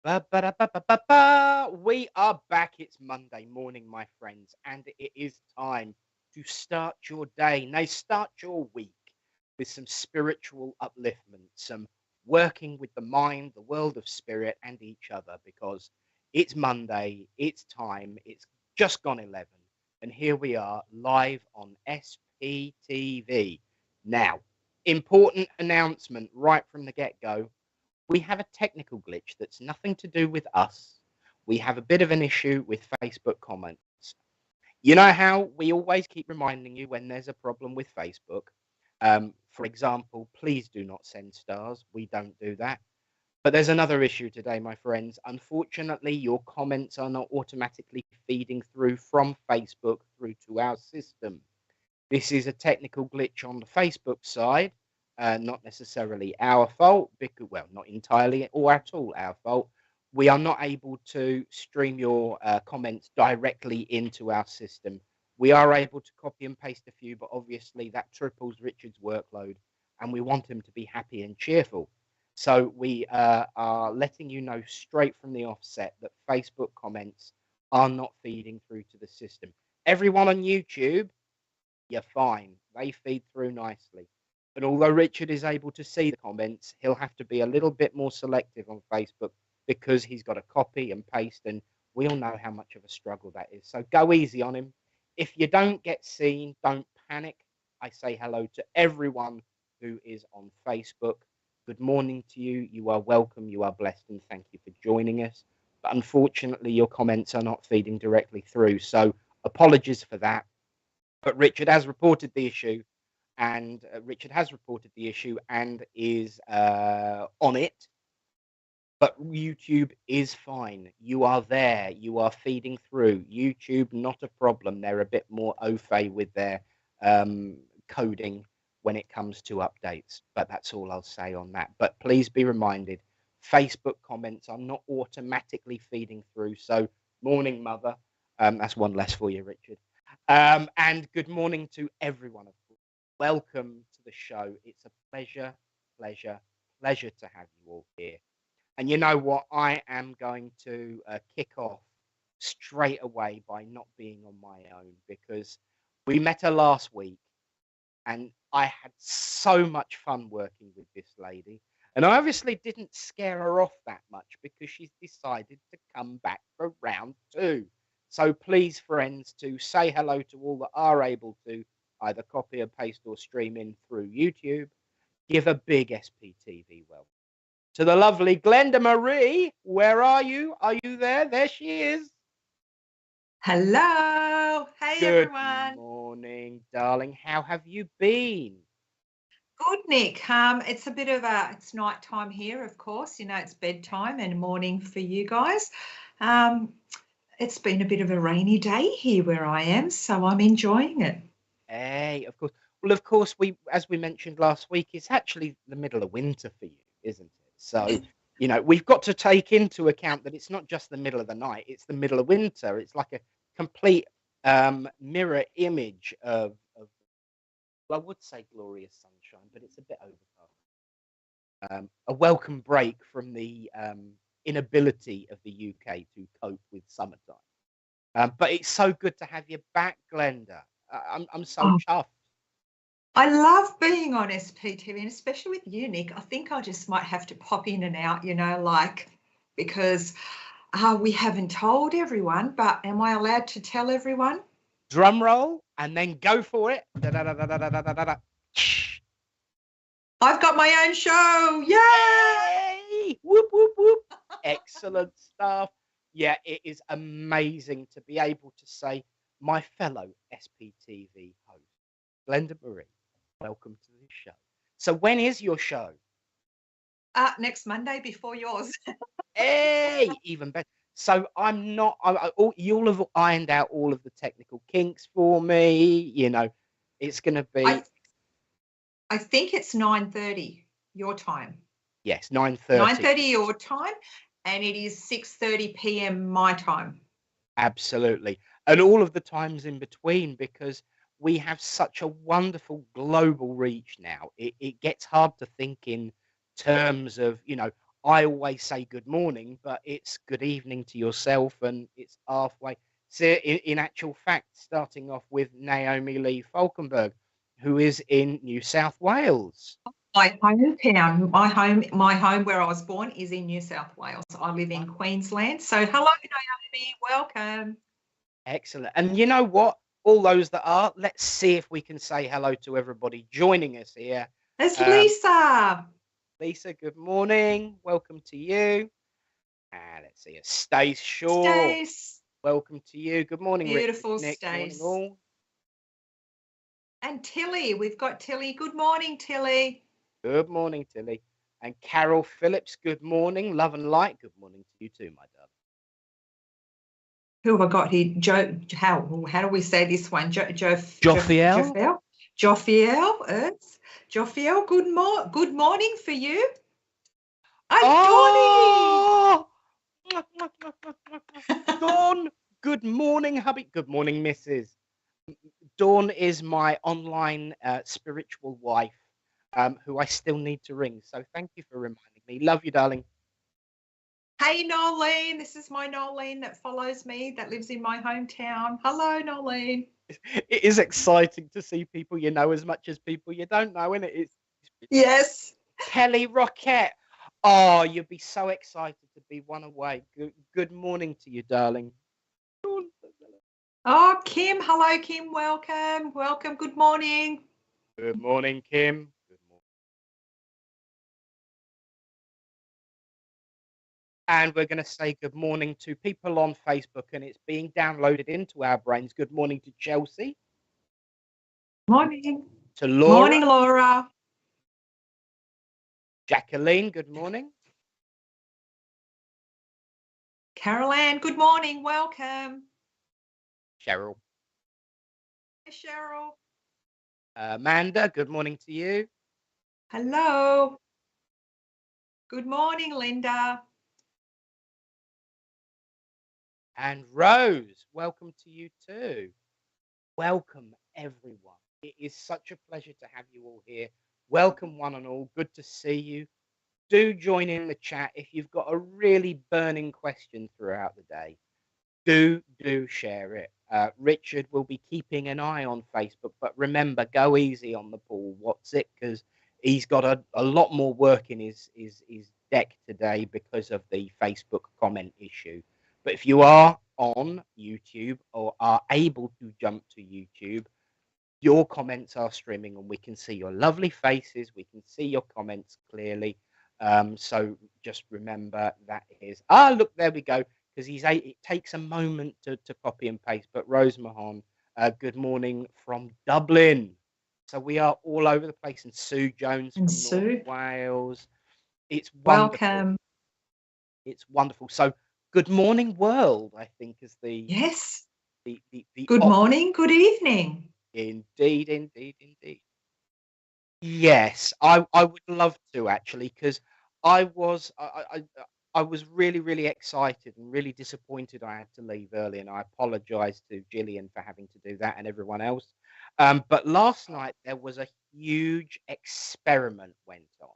Ba-ba-da-ba-ba-ba-ba. We are back. It's Monday morning, my friends, and it is time to start your day. Nay, start your week with some spiritual upliftment, some working with the mind, the world of spirit, and each other, because it's Monday, it's time, it's just gone 11, and here we are live on SPTV. Now, important announcement right from the get-go. We have a technical glitch that's nothing to do with us. We have a bit of an issue with Facebook comments. You know how we always keep reminding you when there's a problem with Facebook? For example, please do not send stars. We don't do that. But there's another issue today, my friends. Unfortunately, your comments are not automatically feeding through from Facebook through to our system. This is a technical glitch on the Facebook side, not necessarily our fault, because, well, not entirely or at all our fault. We are not able to stream your comments directly into our system. We are able to copy and paste a few, but obviously that triples Richard's workload, and we want him to be happy and cheerful. So we are letting you know straight from the offset that Facebook comments are not feeding through to the system. Everyone on YouTube, you're fine. They feed through nicely. But although Richard is able to see the comments, he'll have to be a little bit more selective on Facebook because he's got to copy and paste, and we all know how much of a struggle that is. So go easy on him. If you don't get seen, don't panic. I say hello to everyone who is on Facebook. Good morning to you. You are welcome. You are blessed, and thank you for joining us. But unfortunately, your comments are not feeding directly through. So apologies for that. But Richard has reported the issue, and is on it. But YouTube is fine. You are there. You are feeding through. YouTube, not a problem. They're a bit more au fait with their coding when it comes to updates. But that's all I'll say on that. But please be reminded, Facebook comments are not automatically feeding through. So, morning, mother. That's one less for you, Richard. And good morning to everyone. Welcome to the show. It's a pleasure to have you all here. And you know what? I am going to kick off straight away by not being on my own, because we met her last week and I had so much fun working with this lady. And I obviously didn't scare her off that much because she's decided to come back for round 2. So please, friends, to say hello to all that are able to either copy or paste or stream in through YouTube. Give a big SPTV welcome to the lovely Glenda Marie. Where are you? Are you there? There she is. Hello. Hey, Good everyone. morning, darling. How have you been? Good, Nick. It's night time here, of course. You know, it's bedtime and morning for you guys. It's been a bit of a rainy day here where I am, so I'm enjoying it. Hey, of course. Well, of course, as we mentioned last week, it's actually the middle of winter for you, isn't it? So, you know, we've got to take into account that it's not just the middle of the night, it's the middle of winter. It's like a complete mirror image of, well, I would say glorious sunshine, but it's a bit overcast. A welcome break from the inability of the UK to cope with summertime. But it's so good to have you back, Glenda. I'm so chuffed. I love being on SPTV, and especially with you, Nick. I think I just might have to pop in and out, because we haven't told everyone, but am I allowed to tell everyone? Drum roll and then go for it. Da-da-da-da-da-da-da-da. I've got my own show. Yay! Whoop, whoop, whoop. Excellent stuff. Yeah, it is amazing to be able to say, my fellow SPTV host, Glenda Marie, welcome to the show. So when is your show? Next Monday before yours. Hey, even better. So you'll have ironed out all of the technical kinks for me. You know, it's going to be. I think it's 9:30 your time. Yes, 9:30. 9:30 your time, and it is 6:30 p.m. my time. Absolutely. And all of the times in between, because we have such a wonderful global reach now. It gets hard to think in terms of, I always say good morning, but it's good evening to yourself, and it's halfway. So, in actual fact, starting off with Naomi Lee Falkenberg, who is in New South Wales. My hometown, my home where I was born is in New South Wales. I live in Queensland. So hello, Naomi, welcome. Excellent. And you know what? All those that are, let's see if we can say hello to everybody joining us here. There's Lisa. Lisa, good morning. Welcome to you. And let's see, Stace Shaw. Stace. Welcome to you. Good morning, beautiful Richard, Nick. Stace. Morning, all. And Tilly, we've got Tilly. Good morning, Tilly. Good morning, Tilly. And Carol Phillips, good morning. Love and light. Good morning to you too, my darling. Who have I got here? How do we say this one? Joffiel. Joffiel, good morning for you. Oh, Dawn, good morning, hubby. Good morning, Mrs. Dawn is my online spiritual wife, who I still need to ring. So thank you for reminding me. Love you, darling. Hey, Nolene. This is my Nolene that follows me, that lives in my hometown. Hello, Nolene. It is exciting to see people you know as much as people you don't know, isn't it? Yes. Kelly Roquette. Oh, you'd be so excited to be one away. Good morning to you, darling. Oh, Kim. Hello, Kim. Welcome. Welcome. Good morning. Good morning, Kim. Good morning. And we're going to say good morning to people on Facebook, and it's being downloaded into our brains. Good morning to Chelsea. Morning. To Laura. Morning, Laura. Jacqueline, good morning. Carol-Ann, good morning. Welcome. Cheryl. Hey, Cheryl. Amanda, good morning to you. Hello. Good morning, Linda. And Rose, welcome to you too. Welcome, everyone. It is such a pleasure to have you all here. Welcome, one and all. Good to see you. Do join in the chat if you've got a really burning question throughout the day. Do share it. Richard will be keeping an eye on Facebook, but remember, go easy on the ball. What's it? Because he's got a lot more work in his deck today because of the Facebook comment issue. But if you are on YouTube or are able to jump to YouTube, your comments are streaming and we can see your lovely faces. We can see your comments clearly. So just remember that is, look, there we go. Because it takes a moment to copy and paste. But Rose Mahon, good morning from Dublin. So we are all over the place. And Sue Jones from North Wales. It's wonderful. Welcome. It's wonderful. So good morning, world, I think is the... Yes. The good morning, good evening. Indeed. Yes, I would love to, actually, because I was really, really excited and really disappointed I had to leave early, and I apologise to Gillian for having to do that and everyone else. But last night there was a huge experiment went on,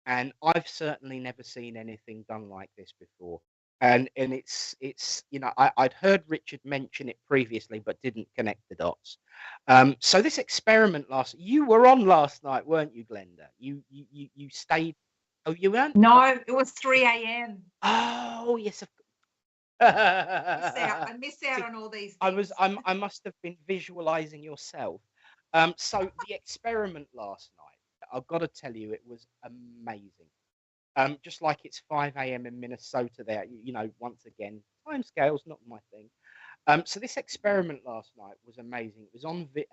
and I've certainly never seen anything done like this before. And it's I'd heard Richard mention it previously, but didn't connect the dots. So this experiment you were on last night, weren't you, Glenda? You stayed. Oh, you weren't? No, it was 3 a.m. Oh, yes, of course. I missed out on all these things. I must have been visualizing yourself. So the experiment last night, I've got to tell you, it was amazing. Just like it's 5 a.m. in Minnesota there, once again, timescales, not my thing. So this experiment last night was amazing. It was on the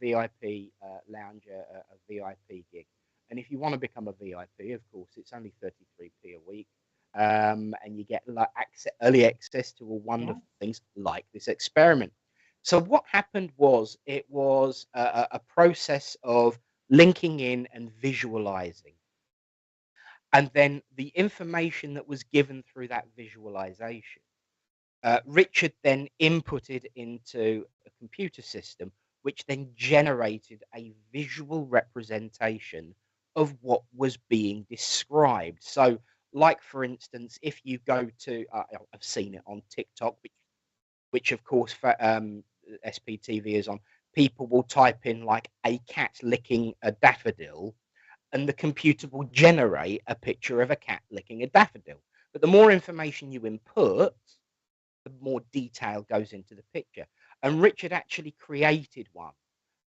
VIP lounge, a VIP gig. And if you want to become a VIP, of course, it's only 33p a week. And you get early access to all wonderful things like this experiment. So what happened was, it was a process of linking in and visualizing. And then the information that was given through that visualization, Richard then inputted into a computer system, which then generated a visual representation of what was being described. So Like, for instance, if you go to, I've seen it on TikTok, which of course SPTV is on. People will type in like a cat licking a daffodil, and the computer will generate a picture of a cat licking a daffodil. But the more information you input, the more detail goes into the picture. And Richard actually created one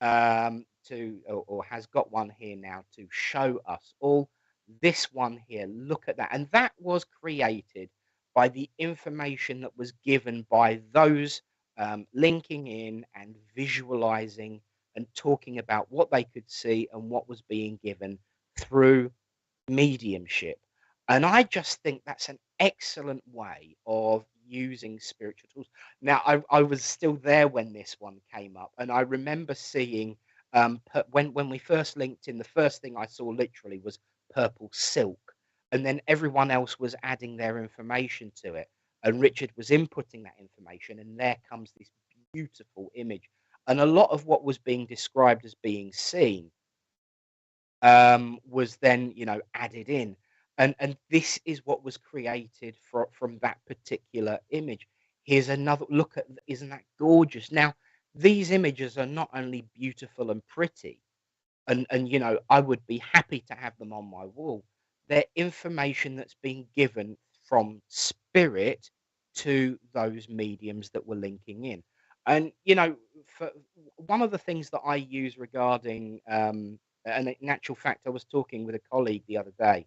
or has got one here now to show us all. This one here, look at that. And that was created by the information that was given by those linking in and visualizing and talking about what they could see and what was being given through mediumship. And I just think that's an excellent way of using spiritual tools. Now, I was still there when this one came up, and I remember seeing when we first linked in, the first thing I saw literally was purple silk, and then everyone else was adding their information to it, and Richard was inputting that information, and there comes this beautiful image. And a lot of what was being described as being seen was then, added in. And this is what was created from that particular image. Here's another look at, isn't that gorgeous? Now, these images are not only beautiful and pretty, and I would be happy to have them on my wall. They're information that's being given from spirit to those mediums that were linking in. And for one of the things that I use regarding and in actual fact, I was talking with a colleague the other day.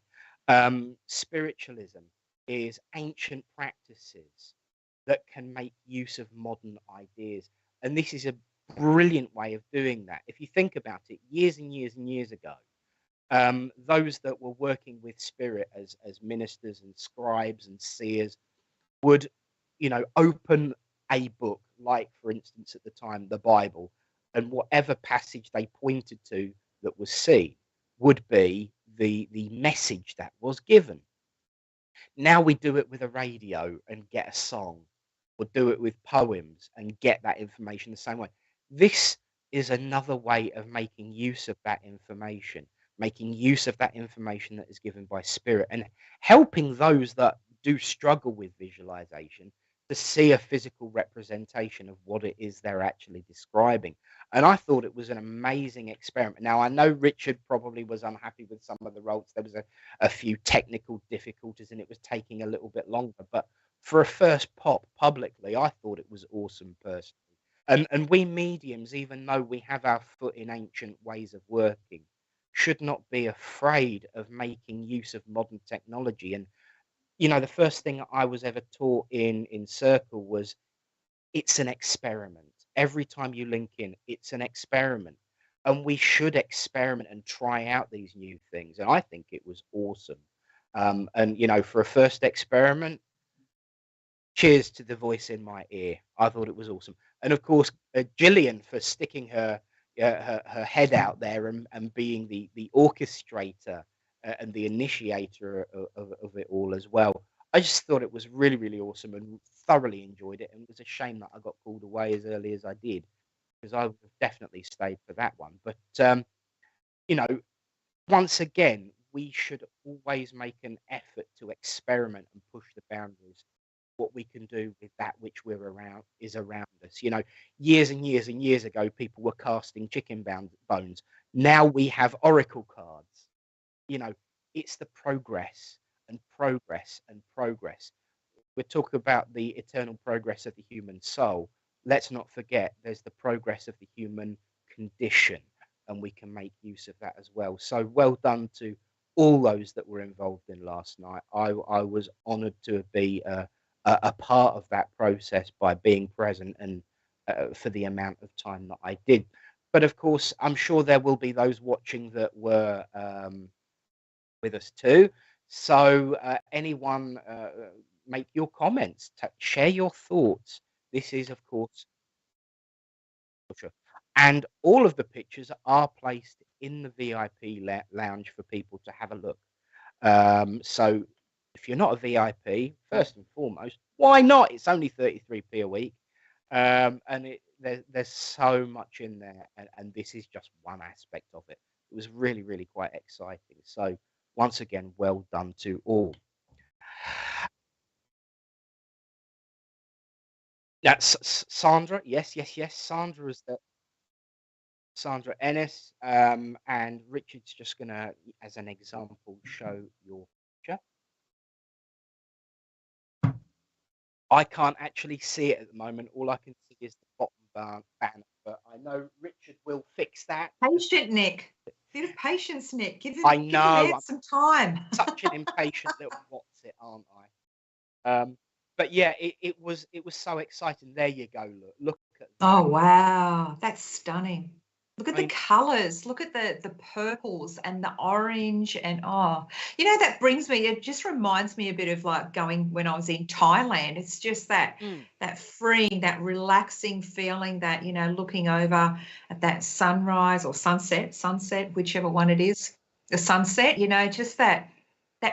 Spiritualism is ancient practices that can make use of modern ideas. And this is a brilliant way of doing that. If you think about it, years and years and years ago, those that were working with spirit as ministers and scribes and seers would, open a book, like for instance at the time the Bible, and whatever passage they pointed to that was seen would be the message that was given. Now we do it with a radio and get a song, or do it with poems and get that information the same way. This is another way of making use of that information, making use of that information that is given by spirit, and helping those that do struggle with visualization to see a physical representation of what it is they're actually describing. And I thought it was an amazing experiment. Now, I know Richard probably was unhappy with some of the roles. There was a few technical difficulties and it was taking a little bit longer. But for a first pop publicly, I thought it was awesome personally. And we mediums, even though we have our foot in ancient ways of working, should not be afraid of making use of modern technology. And the first thing I was ever taught in Circle was it's an experiment. Every time you link in, it's an experiment. And we should experiment and try out these new things. And I think it was awesome. And, for a first experiment, cheers to the voice in my ear. I thought it was awesome. And of course, Gillian for sticking her head out there and being the orchestrator and the initiator of it all as well. I just thought it was really, really awesome and thoroughly enjoyed it. And it was a shame that I got called away as early as I did, because I would have definitely stayed for that one. But, you know, once again, we should always make an effort to experiment and push the boundaries. What we can do with that which is around us. Years and years and years ago, people were casting bones. Now we have oracle cards. You know, it's the progress and progress and progress. We're talking about the eternal progress of the human soul. Let's not forget there's the progress of the human condition, and we can make use of that as well. So well done to all those that were involved in last night. I was honoured to be a part of that process by being present and for the amount of time that I did. But of course, I'm sure there will be those watching that were with us too. So anyone make your comments, share your thoughts. This is, of course, culture. And all of the pictures are placed in the VIP lounge for people to have a look. So if you're not a VIP, first and foremost, why not? It's only 33p a week. And there's so much in there. And this is just one aspect of it. It was really, really quite exciting. So once again, well done to all. That's Sandra. Yes, yes, yes. Sandra Ennis. And Richard's just gonna, as an example, show your picture. I can't actually see it at the moment. All I can see is the bottom banner, but I know Richard will fix that. Patient, Nick. Bit of patience, Nick. I Give the man know. I'm some time. such an impatient little what's it, aren't I? But yeah, it was so exciting. There you go. Look at that. Oh, wow. That's stunning. Look at I the mean, colors. Look at the purples and the orange. And oh, you know, that brings me, it just reminds me a bit of like going when I was in Thailand. It's just that that freeing, that relaxing feeling, that, you know, looking over at that sunrise or sunset, whichever one it is, the sunset, you know, just that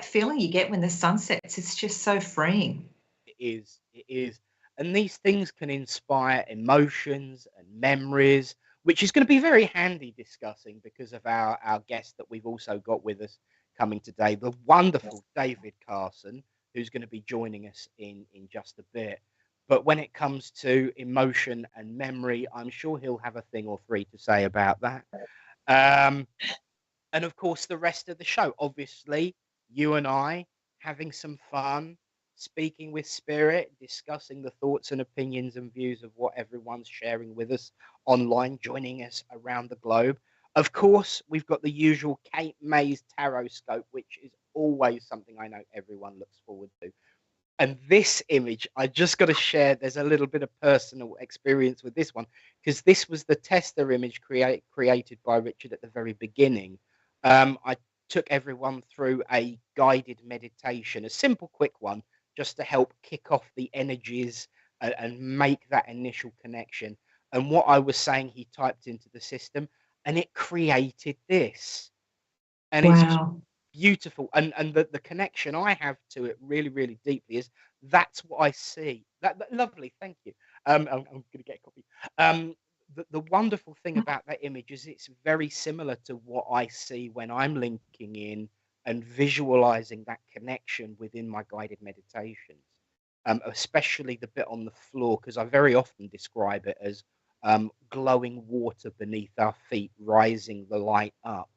feeling you get when the sun sets. It's just so freeing. it is. And these things can inspire emotions and memories, which is going to be very handy discussing because of our guest that we've also got with us coming today, the wonderful David Carson, who's going to be joining us in just a bit. But when it comes to emotion and memory, I'm sure he'll have a thing or three to say about that. Um, and of course, the rest of the show. Obviously, you and I having some fun, speaking with spirit, discussing the thoughts and opinions and views of what everyone's sharing with us online, joining us around the globe. Of course, we've got the usual Kate May's tarot scope, which is always something I know everyone looks forward to. And this image, I just got to share, there's a little bit of personal experience with this one, because this was the tester image created by Richard at the very beginning. I took everyone through a guided meditation, a simple, quick one, just to help kick off the energies and make that initial connection. And what I was saying, he typed into the system and it created this. And it's just Wow. beautiful. And the connection I have to it really, really deeply is that's what I see. That lovely, thank you. I'm gonna get a copy. The wonderful thing about that image is it's very similar to what I see when I'm linking in and visualizing that connection within my guided meditations. Especially the bit on the floor, because I very often describe it as glowing water beneath our feet, rising the light up.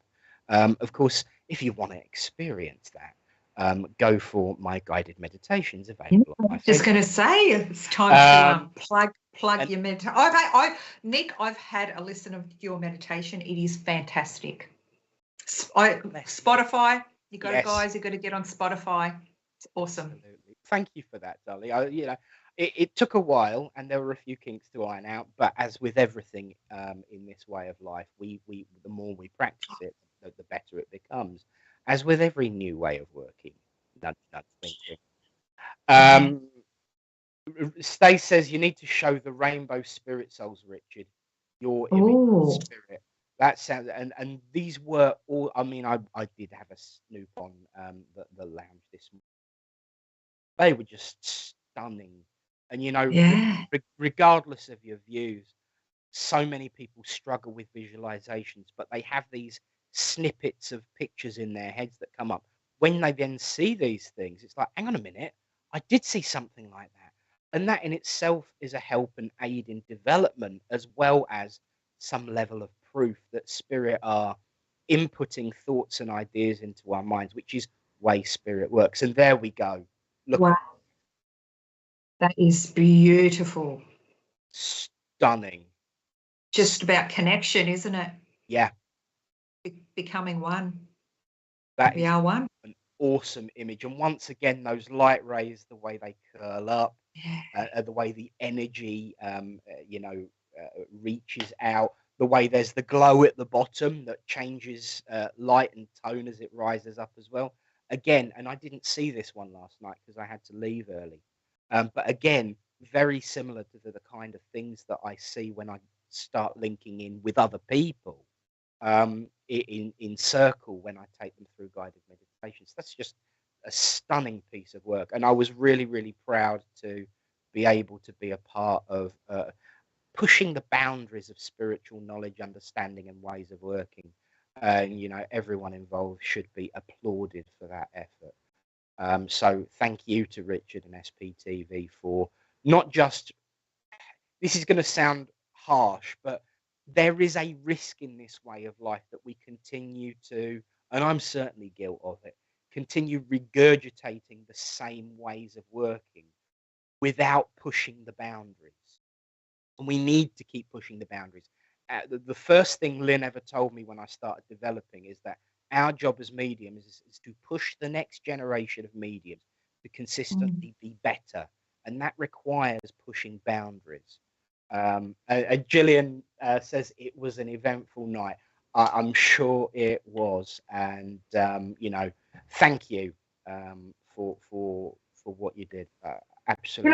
Of course, if you want to experience that, go for my guided meditations available on my Just Facebook. going to say it's time to plug And your meditation. Nick, I've had a listen of your meditation. It is fantastic. Spotify, you got yes, guys, you got to get on Spotify. It's awesome. absolutely. Thank you for that, Dolly. It took a while, and there were a few kinks to iron out. But as with everything in this way of life, we the more we practice it, the better it becomes. As with every new way of working, nudge, nudge, wink, wink. Um, Stace says you need to show the rainbow spirit souls, Richard, your image Oh, spirit. That sounds and these were all. I mean, I did have a snoop on the lounge this morning. They were just stunning, and yeah. regardless of your views, so many people struggle with visualizations, but they have these snippets of pictures in their heads that come up. When they then see these things, it's like, hang on a minute, I did see something like that. And that in itself is a help and aid in development, as well as some level of proof that spirit are inputting thoughts and ideas into our minds, which is way spirit works. And there we go. Look Wow, at that is beautiful. stunning. Just about connection, isn't it? Yeah, Becoming one. that We is are one. an awesome image. And once again, those light rays, the way they curl up, Yeah. the way the energy, reaches out, the way there's the glow at the bottom that changes light and tone as it rises up as well. Again, and I didn't see this one last night because I had to leave early. But again, very similar to the kind of things that I see when I start linking in with other people in circle when I take them through guided meditations. That's just a stunning piece of work, and I was really, really proud to be able to be a part of pushing the boundaries of spiritual knowledge, understanding, and ways of working. And everyone involved should be applauded for that effort. So thank you to Richard and SPTV for not just this is going to sound harsh, but there is a risk in this way of life that we continue to, and I'm certainly guilty of it, continue regurgitating the same ways of working without pushing the boundaries. And we need to keep pushing the boundaries. The first thing Lynn ever told me when I started developing is that our job as mediums is to push the next generation of mediums to consistently be better. And that requires pushing boundaries. Gillian says it was an eventful night. I'm sure it was. And, thank you for what you did. Absolutely.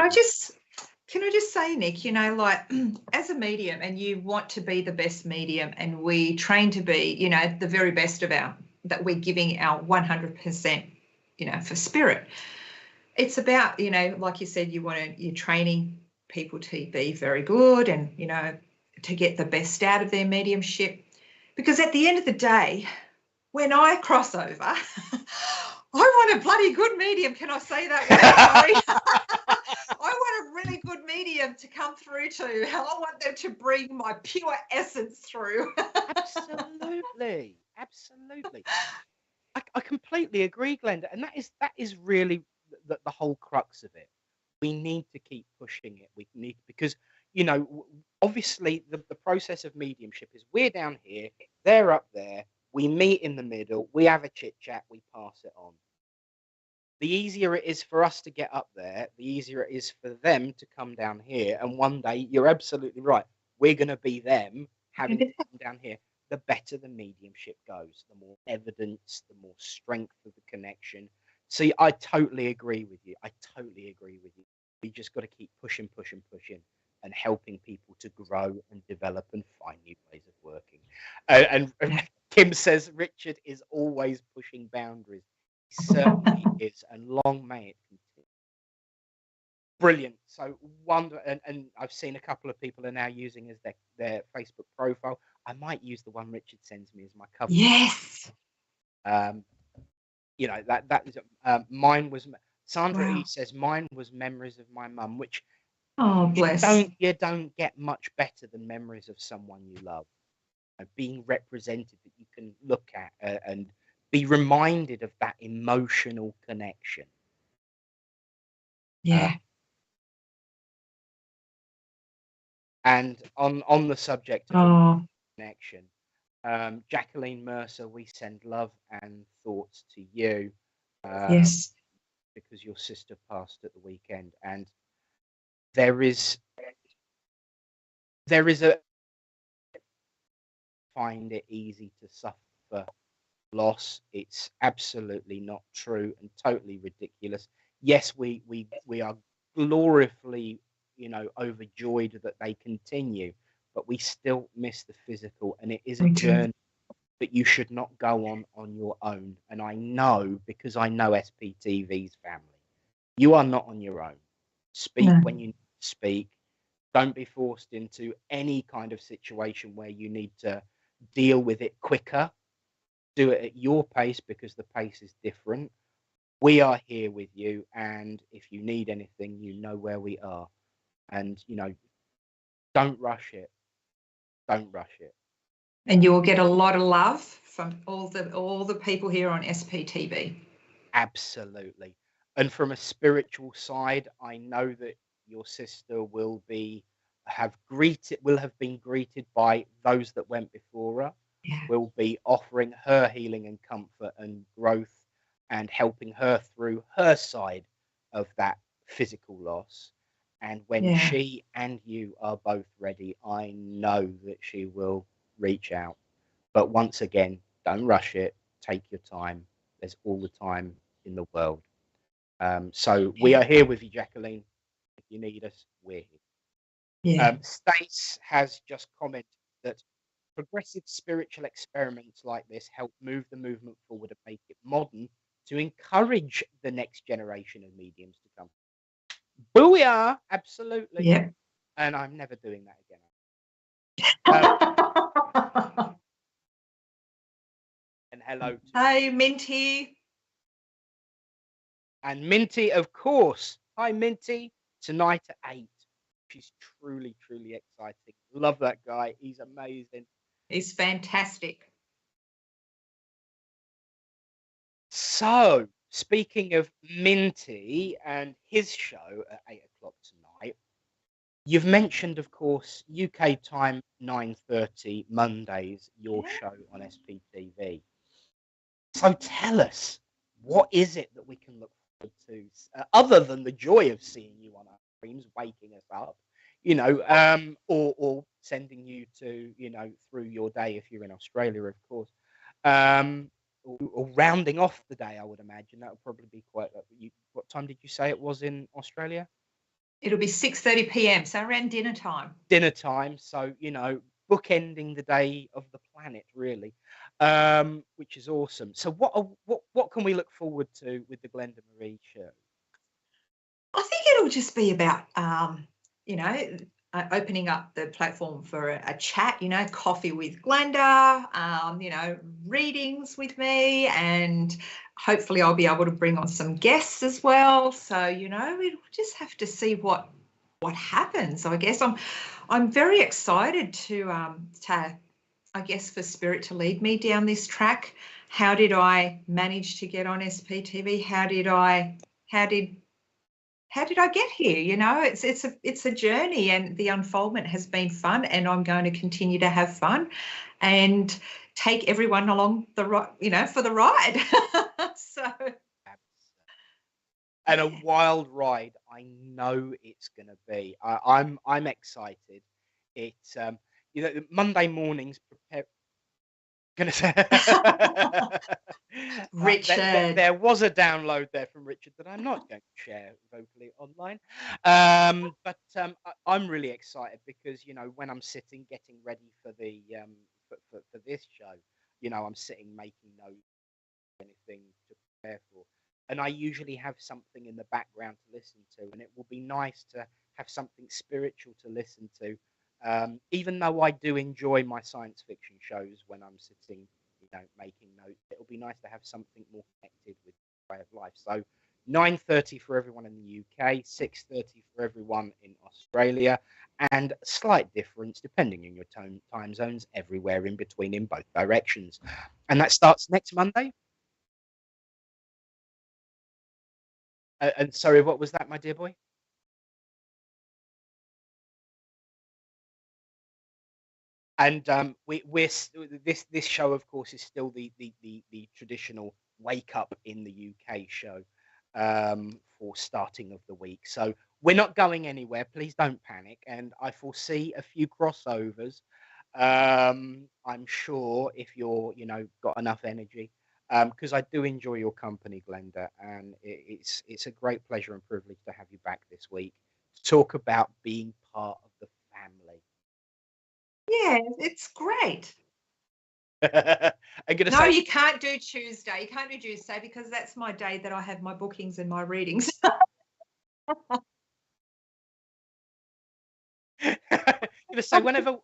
Can I just say, Nick, like as a medium, and you want to be the best medium, and we train to be, the very best of that we're giving our 100%, for spirit. It's about, like you said, you're training people to be very good and, to get the best out of their mediumship. Because at the end of the day, when I cross over, I want a bloody good medium. Can I say that word? Sorry. I want a really good medium to come through to. I want them to bring my pure essence through. Absolutely. I completely agree, Glenda. And that is really the whole crux of it. We need to keep pushing it. We need, because, obviously the process of mediumship is we're down here, they're up there, we meet in the middle, we have a chit chat, we pass it on. The easier it is for us to get up there, the easier it is for them to come down here. And one day, you're absolutely right, we're going to be them having to come down here. The better the mediumship goes, the more evidence, the more strength of the connection. See, I totally agree with you. We just got to keep pushing and helping people to grow and develop and find new ways of working. And Kim says Richard is always pushing boundaries. He certainly is, and long may it continue. Brilliant. So wonder, and I've seen a couple of people are now using as their Facebook profile. I might use the one Richard sends me as my cover. Yes. That is mine was Sandra E says mine was memories of my mum, which bless. You don't get much better than memories of someone you love. Being represented, that you can look at and be reminded of that emotional connection. Yeah. And on the subject of connection, Jacqueline Mercer, we send love and thoughts to you. Yes. Because your sister passed at the weekend, and there is a find it easy to suffer loss. It's absolutely not true and totally ridiculous. Yes, we are gloriously, overjoyed that they continue, but we still miss the physical, and it is a journey that you should not go on your own. And I know, because I know SPTV's family, you are not on your own. Speak when you need to speak. Don't be forced into any kind of situation where you need to deal with it quicker. Do it at your pace, because the pace is different. We are here with you, and if you need anything, you know where we are. And don't rush it. And you will get a lot of love from all the people here on SPTV. Absolutely. And from a spiritual side, I know that your sister will have been greeted by those that went before her. Yeah. Will be offering her healing and comfort and growth, and helping her through her side of that physical loss. And when she and you are both ready, I know that she will reach out. But once again, don't rush it. Take your time. There's all the time in the world. So we are here with you, Jacqueline. If you need us, we're here. Stace has just commented that progressive spiritual experiments like this help move the movement forward and make it modern to encourage the next generation of mediums to come. Booyah! Absolutely. Yeah. And I'm never doing that again. And hello. Hey, Minty. And Minty, of course. Hi, Minty. Tonight at 8. is truly, truly exciting. Love that guy. He's amazing. He's fantastic. So, speaking of Minty and his show at 8 o'clock tonight, you've mentioned, of course, UK time 9:30 Mondays, your show on SPTV. So tell us, what is it that we can look forward to, other than the joy of seeing you on our streams, waking us up, or sending you to, through your day if you're in Australia, of course, or rounding off the day. I would imagine that would probably be quite. What time did you say it was in Australia? It'll be 6:30 p.m. So around dinner time. Dinner time. So bookending the day of the planet, really, which is awesome. So what can we look forward to with the Glenda Marie show? I think it'll just be about opening up the platform for a chat, coffee with Glenda, readings with me, and hopefully I'll be able to bring on some guests as well. So, we'll just have to see what happens. I guess I'm very excited to I guess for Spirit to lead me down this track. How did I manage to get on SPTV? How did I get here? It's a journey, and the unfoldment has been fun, and I'm going to continue to have fun and take everyone along the for the ride. So, and a wild ride. I know it's going to be. I'm excited. It's Monday mornings prepare. Gonna say Richard. There was a download there from Richard that I'm not going to share vocally online, but I'm really excited because when I'm sitting getting ready for the for this show, I'm sitting making notes, anything to prepare for, and I usually have something in the background to listen to, and it will be nice to have something spiritual to listen to. Even though I do enjoy my science fiction shows when I'm sitting, making notes, it'll be nice to have something more connected with the way of life. So 9:30 for everyone in the UK, 6:30 for everyone in Australia, and a slight difference depending on your time zones everywhere in between in both directions. And that starts next Monday. And sorry, what was that, my dear boy? And this show, of course, is still the traditional wake up in the UK show for starting of the week. So we're not going anywhere. Please don't panic. And I foresee a few crossovers. I'm sure if you're got enough energy, because I do enjoy your company, Glenda, and it's a great pleasure and privilege to have you back this week to talk about being part of the family. Yeah, it's great. No, you can't do Tuesday. You can't do Tuesday because that's my day that I have my bookings and my readings. So whenever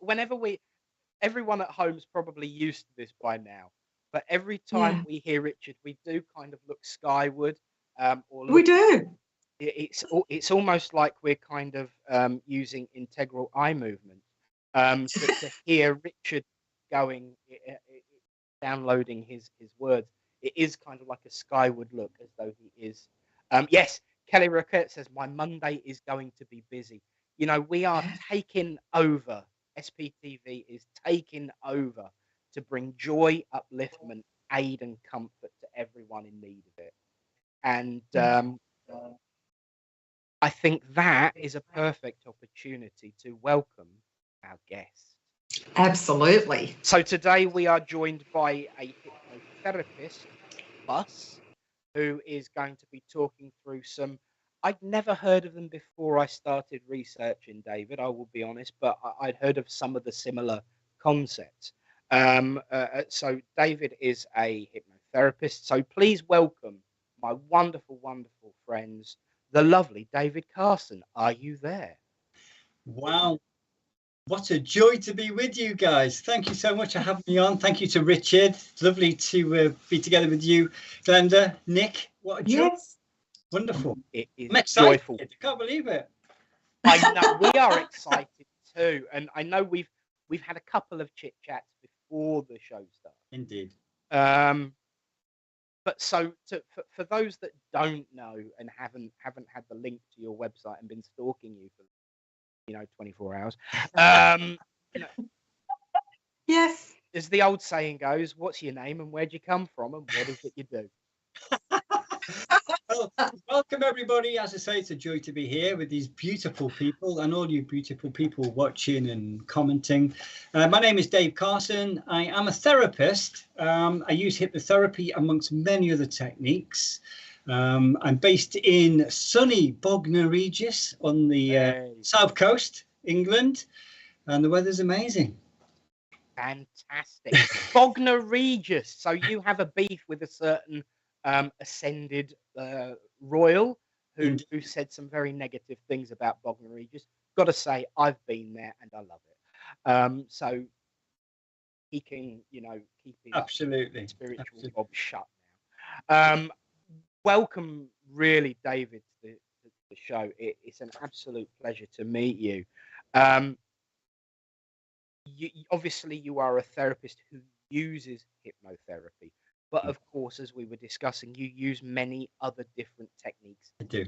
everyone at home's probably used to this by now, but every time we hear Richard, we do kind of look skyward. We do. It's almost like we're kind of using integral eye movement. To hear Richard going, downloading his words, it is kind of like a skyward look, as though he is. Yes, Kelly Roquette says, my Monday is going to be busy. We are taking over. SPTV is taking over to bring joy, upliftment, aid, and comfort to everyone in need of it. And I think that is a perfect opportunity to welcome our guests. Absolutely. So today we are joined by a hypnotherapist, Bus, who is going to be talking through some. I'd never heard of them before I started researching, David, I will be honest, but I'd heard of some of the similar concepts. So David is a hypnotherapist. So please welcome my wonderful, wonderful friends, the lovely David Carson. Are you there? Wow. What a joy to be with you guys. Thank you so much for having me on. Thank you to Richard. It's lovely to be together with you, Glenda, Nick. What a joy. Yes. Wonderful. It is I'm excited. joyful. I can't believe it. I know we are excited too, and I know we've had a couple of chit chats before the show started. Indeed. But so for those that don't know and haven't had the link to your website and been stalking you for 24 hours, Yes. as the old saying goes, what's your name and where'd you come from and what is it you do? Well, welcome everybody. As I say, it's a joy to be here with these beautiful people and all you beautiful people watching and commenting. My name is Dave Carson. I am a therapist. I use hypnotherapy amongst many other techniques. I'm based in sunny Bognor Regis on the south coast, England, and the weather's amazing. Fantastic. Bognor Regis. So you have a beef with a certain ascended royal who said some very negative things about Bognor Regis. Got to say, I've been there and I love it. So he can, keep his Absolutely spiritual gob shut now. Welcome, really, David, to the show. It's an absolute pleasure to meet you. Obviously, you are a therapist who uses hypnotherapy. But of course, as we were discussing, you use many other different techniques. I do.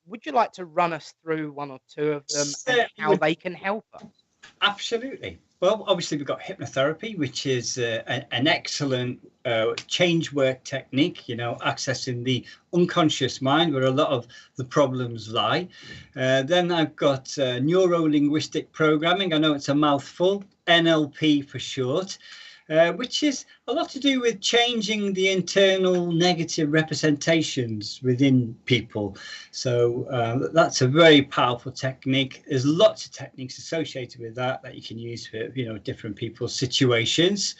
Would you like to run us through one or two of them and how they can help us? Absolutely. Well, obviously, we've got hypnotherapy, which is an excellent change work technique, accessing the unconscious mind where a lot of the problems lie. Then I've got neuro-linguistic programming. I know it's a mouthful, NLP for short. Which is a lot to do with changing the internal negative representations within people. So that's a very powerful technique. There's lots of techniques associated with that you can use for different people's situations.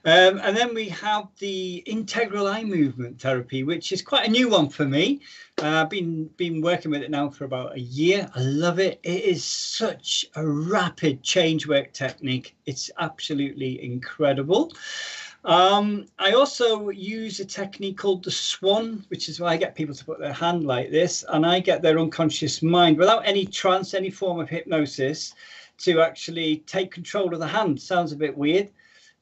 And then we have the integral eye movement therapy, which is quite a new one for me. I've been working with it now for about a year. I love it. It is such a rapid change work technique. It's absolutely incredible. I also use a technique called the swan, which is why I get people to put their hand like this, and I get their unconscious mind without any trance, any form of hypnosis, to actually take control of the hand. Sounds a bit weird,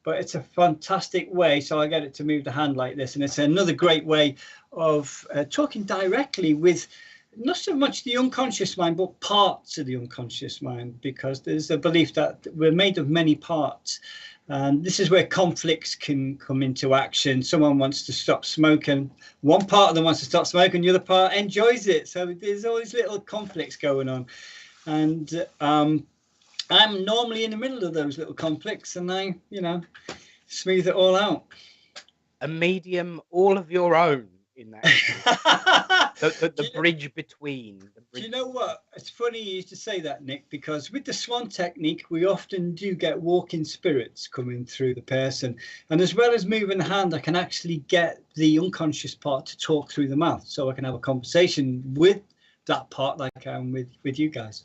but it's a fantastic way. So I get it to move the hand like this. And it's another great way of talking directly with not so much the unconscious mind, but parts of the unconscious mind, because there's a belief that we're made of many parts. And this is where conflicts can come into action. Someone wants to stop smoking. One part of them wants to stop smoking, the other part enjoys it. So there's all these little conflicts going on. And I'm normally in the middle of those little conflicts, and I, smooth it all out. A medium all of your own in that. the bridge between. Do you know what? It's funny you used to say that, Nick, because with the swan technique, we often do get walking spirits coming through the person. And as well as moving the hand, I can actually get the unconscious part to talk through the mouth. So I can have a conversation with that part like I am with you guys.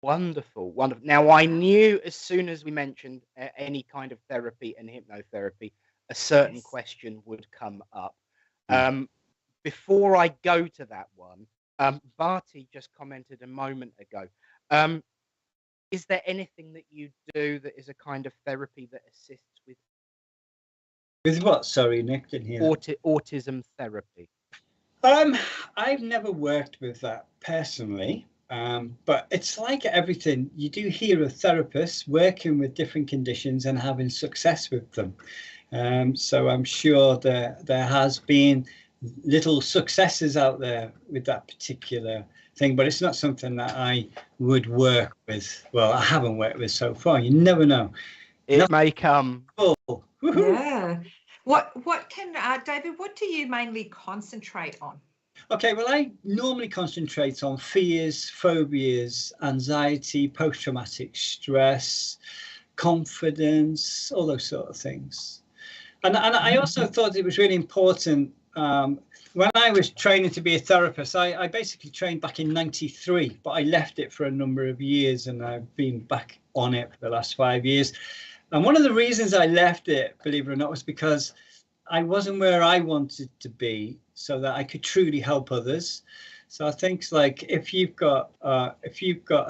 Wonderful. Now, I knew as soon as we mentioned any kind of therapy and hypnotherapy, a certain question would come up. Before I go to that one, Barty just commented a moment ago. Is there anything that you do that is a kind of therapy that assists with? With what? Sorry, Nick, didn't hear. Autism therapy. I've never worked with that personally. But it's like everything. You do hear of therapists working with different conditions and having success with them. So I'm sure there has been little successes out there with that particular thing, but it's not something that I would work with. Well, I haven't worked with so far. You never know. It may come. Cool. Yeah. What can David? What do you mainly concentrate on? Okay, well, I normally concentrate on fears, phobias, anxiety, post-traumatic stress, confidence, all those sort of things. And I also thought it was really important. When I was training to be a therapist, I basically trained back in '93, but I left it for a number of years, and I've been back on it for the last 5 years. And one of the reasons I left it, believe it or not, was because I wasn't where I wanted to be so that I could truly help others. So I think like if you've got a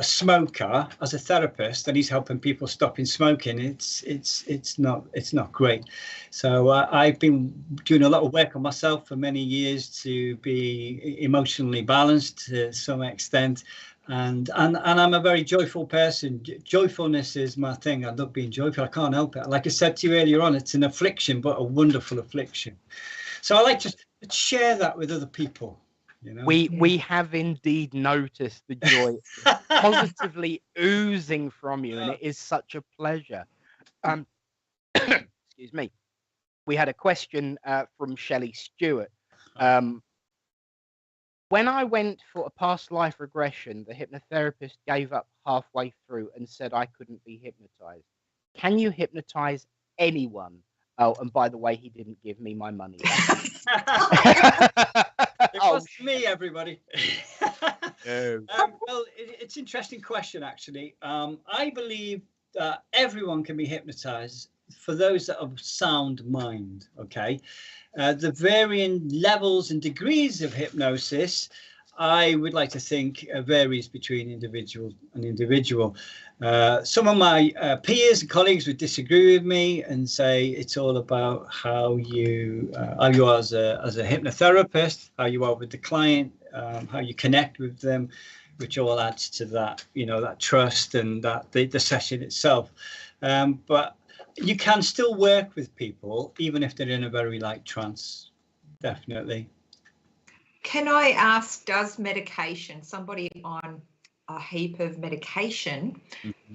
smoker as a therapist and he's helping people stopping smoking, it's not great. So I've been doing a lot of work on myself for many years to be emotionally balanced to some extent. And I'm a very joyful person. Joyfulness is my thing. I love being joyful. I can't help it. Like I said to you earlier on, it's an affliction, but a wonderful affliction. So I like to share that with other people. You know? We have indeed noticed the joy positively oozing from you, and it is such a pleasure. Excuse me. We had a question from Shelley Stewart. When I went for a past life regression, the hypnotherapist gave up halfway through and said I couldn't be hypnotized. Can you hypnotize anyone? Oh, and by the way, he didn't give me my money. It was me, everybody. Oh. Well, it's an interesting question, actually. I believe that everyone can be hypnotized for those that have sound mind, okay? The varying levels and degrees of hypnosis, I would like to think, varies between individual and individual. Some of my peers and colleagues would disagree with me and say it's all about how you are as a hypnotherapist, how you are with the client, how you connect with them, which all adds to that, you know, that trust and that the session itself. But you can still work with people even if they're in a very light trance, definitely. Can I ask, does medication, somebody on a heap of medication,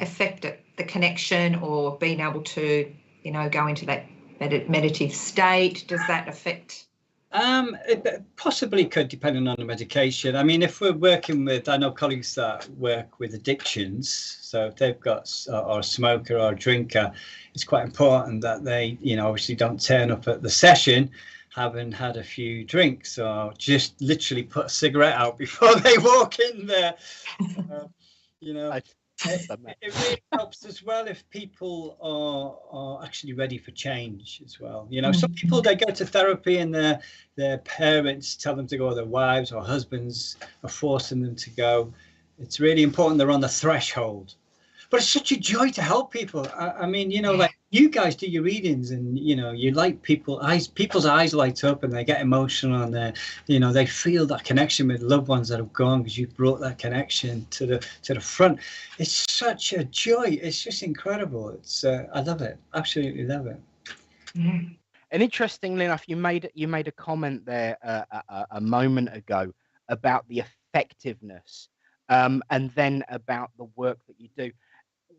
affect the connection or being able to, you know, go into that meditative state? Does that affect? It possibly could, depending on the medication. I mean, if we're working with, I know colleagues that work with addictions, so if they've got or a smoker or a drinker, it's quite important that they, you know, obviously don't turn up at the session having had a few drinks or just literally put a cigarette out before they walk in there. You know, it really helps as well if people are actually ready for change as well. You know, some people, they go to therapy and their parents tell them to go, or their wives or husbands are forcing them to go. It's really important they're on the threshold. But it's such a joy to help people. I mean, you know, like you guys do your readings and, you know, you like people's eyes light up and they get emotional and they, you know, they feel that connection with loved ones that have gone because you've brought that connection to the front. It's such a joy. It's just incredible. It's I love it. Absolutely love it. And interestingly enough, you made a comment there a moment ago about the effectiveness and then about the work that you do.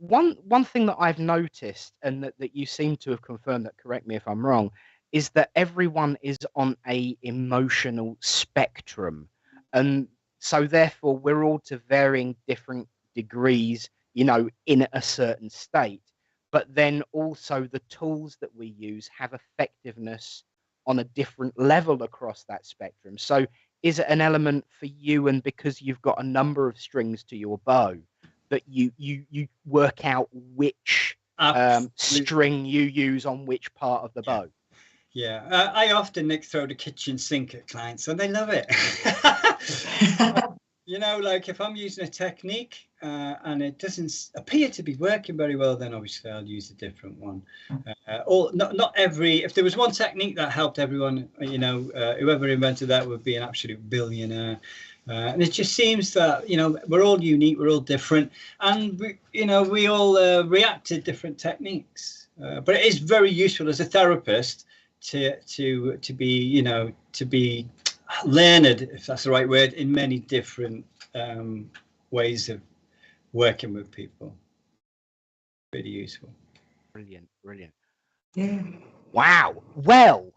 One thing that I've noticed, and that you seem to have confirmed, that, correct me if I'm wrong, is that everyone is on a emotional spectrum, and so therefore we're all to varying different degrees, you know, in a certain state. But then also the tools that we use have effectiveness on a different level across that spectrum. So is it an element for you, and because you've got a number of strings to your bow, that you work out which string you use on which part of the bow? Yeah, I often, Nick, throw the kitchen sink at clients and they love it. You know, like if I'm using a technique and it doesn't appear to be working very well, then obviously I'll use a different one. Or not every, if there was one technique that helped everyone, you know, whoever invented that would be an absolute billionaire. And it just seems that, you know, we're all unique, we're all different, and we all react to different techniques. But it is very useful as a therapist to be, you know, to be learned, if that's the right word, in many different ways of working with people. Really useful. Brilliant. Yeah. Wow. Well,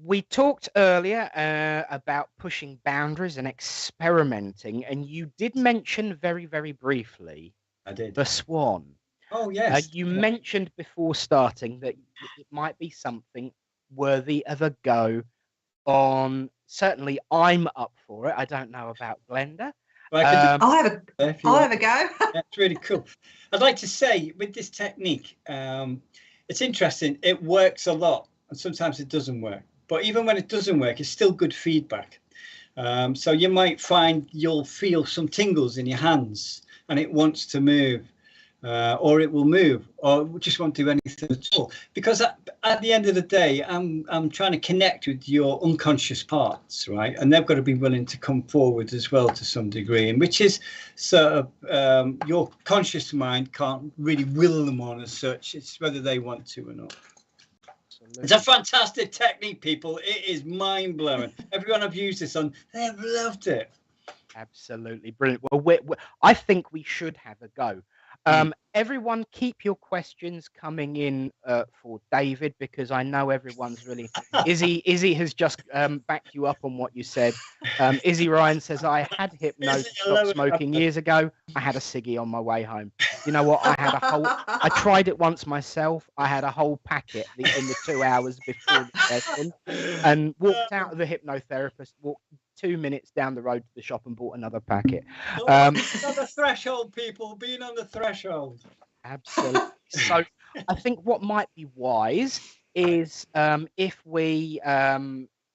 we talked earlier about pushing boundaries and experimenting, and you did mention very, very briefly the swan. Oh, yes. You mentioned before starting that it might be something worthy of a go on. Certainly, I'm up for it. I don't know about Glenda. I'll have a go. That's really cool. I'd like to say with this technique, it's interesting. It works a lot, and sometimes it doesn't work. But even when it doesn't work, it's still good feedback. So you might find you'll feel some tingles in your hands and it wants to move, or it will move, or just won't do anything at all. Because at the end of the day, I'm trying to connect with your unconscious parts, right? And they've got to be willing to come forward as well to some degree, and which is sort of your conscious mind can't really will them on as such. It's whether they want to or not. It's a fantastic technique, people. It is mind-blowing. Everyone I've used this on, they've loved it. Absolutely brilliant. Well, I think we should have a go. Everyone, keep your questions coming in for David, because I know everyone's really... Izzy has just backed you up on what you said. Izzy Ryan says, I had hypno to stop smoking years ago. I had a ciggy on my way home. You know what? I tried it once myself. I had a whole packet in the 2 hours before the session, and walked out of the hypnotherapist, walked 2 minutes down the road to the shop and bought another packet. On the threshold, people, being on the threshold. Absolutely. So I think what might be wise is if we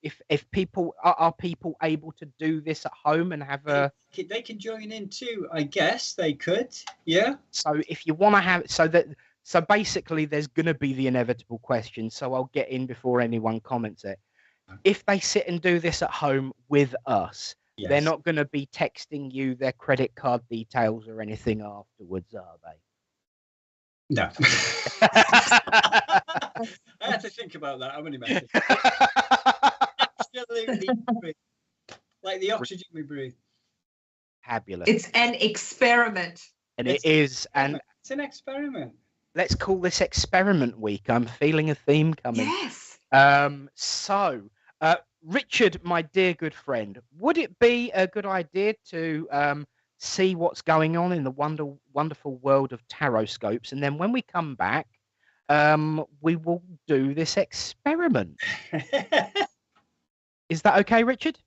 if people are people able to do this at home and have a... They can join in too, I guess they could. Yeah. So if you want to have so basically there's going to be the inevitable question, so I'll get in before anyone comments it. If they sit and do this at home with us, yes, they're not going to be texting you their credit card details or anything afterwards, are they? No. I had to think about that. I'm only messing. Absolutely free. Like the oxygen we breathe. Fabulous. It's an experiment. And it is. And it's an experiment. Let's call this experiment week. I'm feeling a theme coming. Yes. Richard, my dear good friend, would it be a good idea to see what's going on in the wonderful world of tarot scopes, and then when we come back, we will do this experiment? Is that okay, Richard?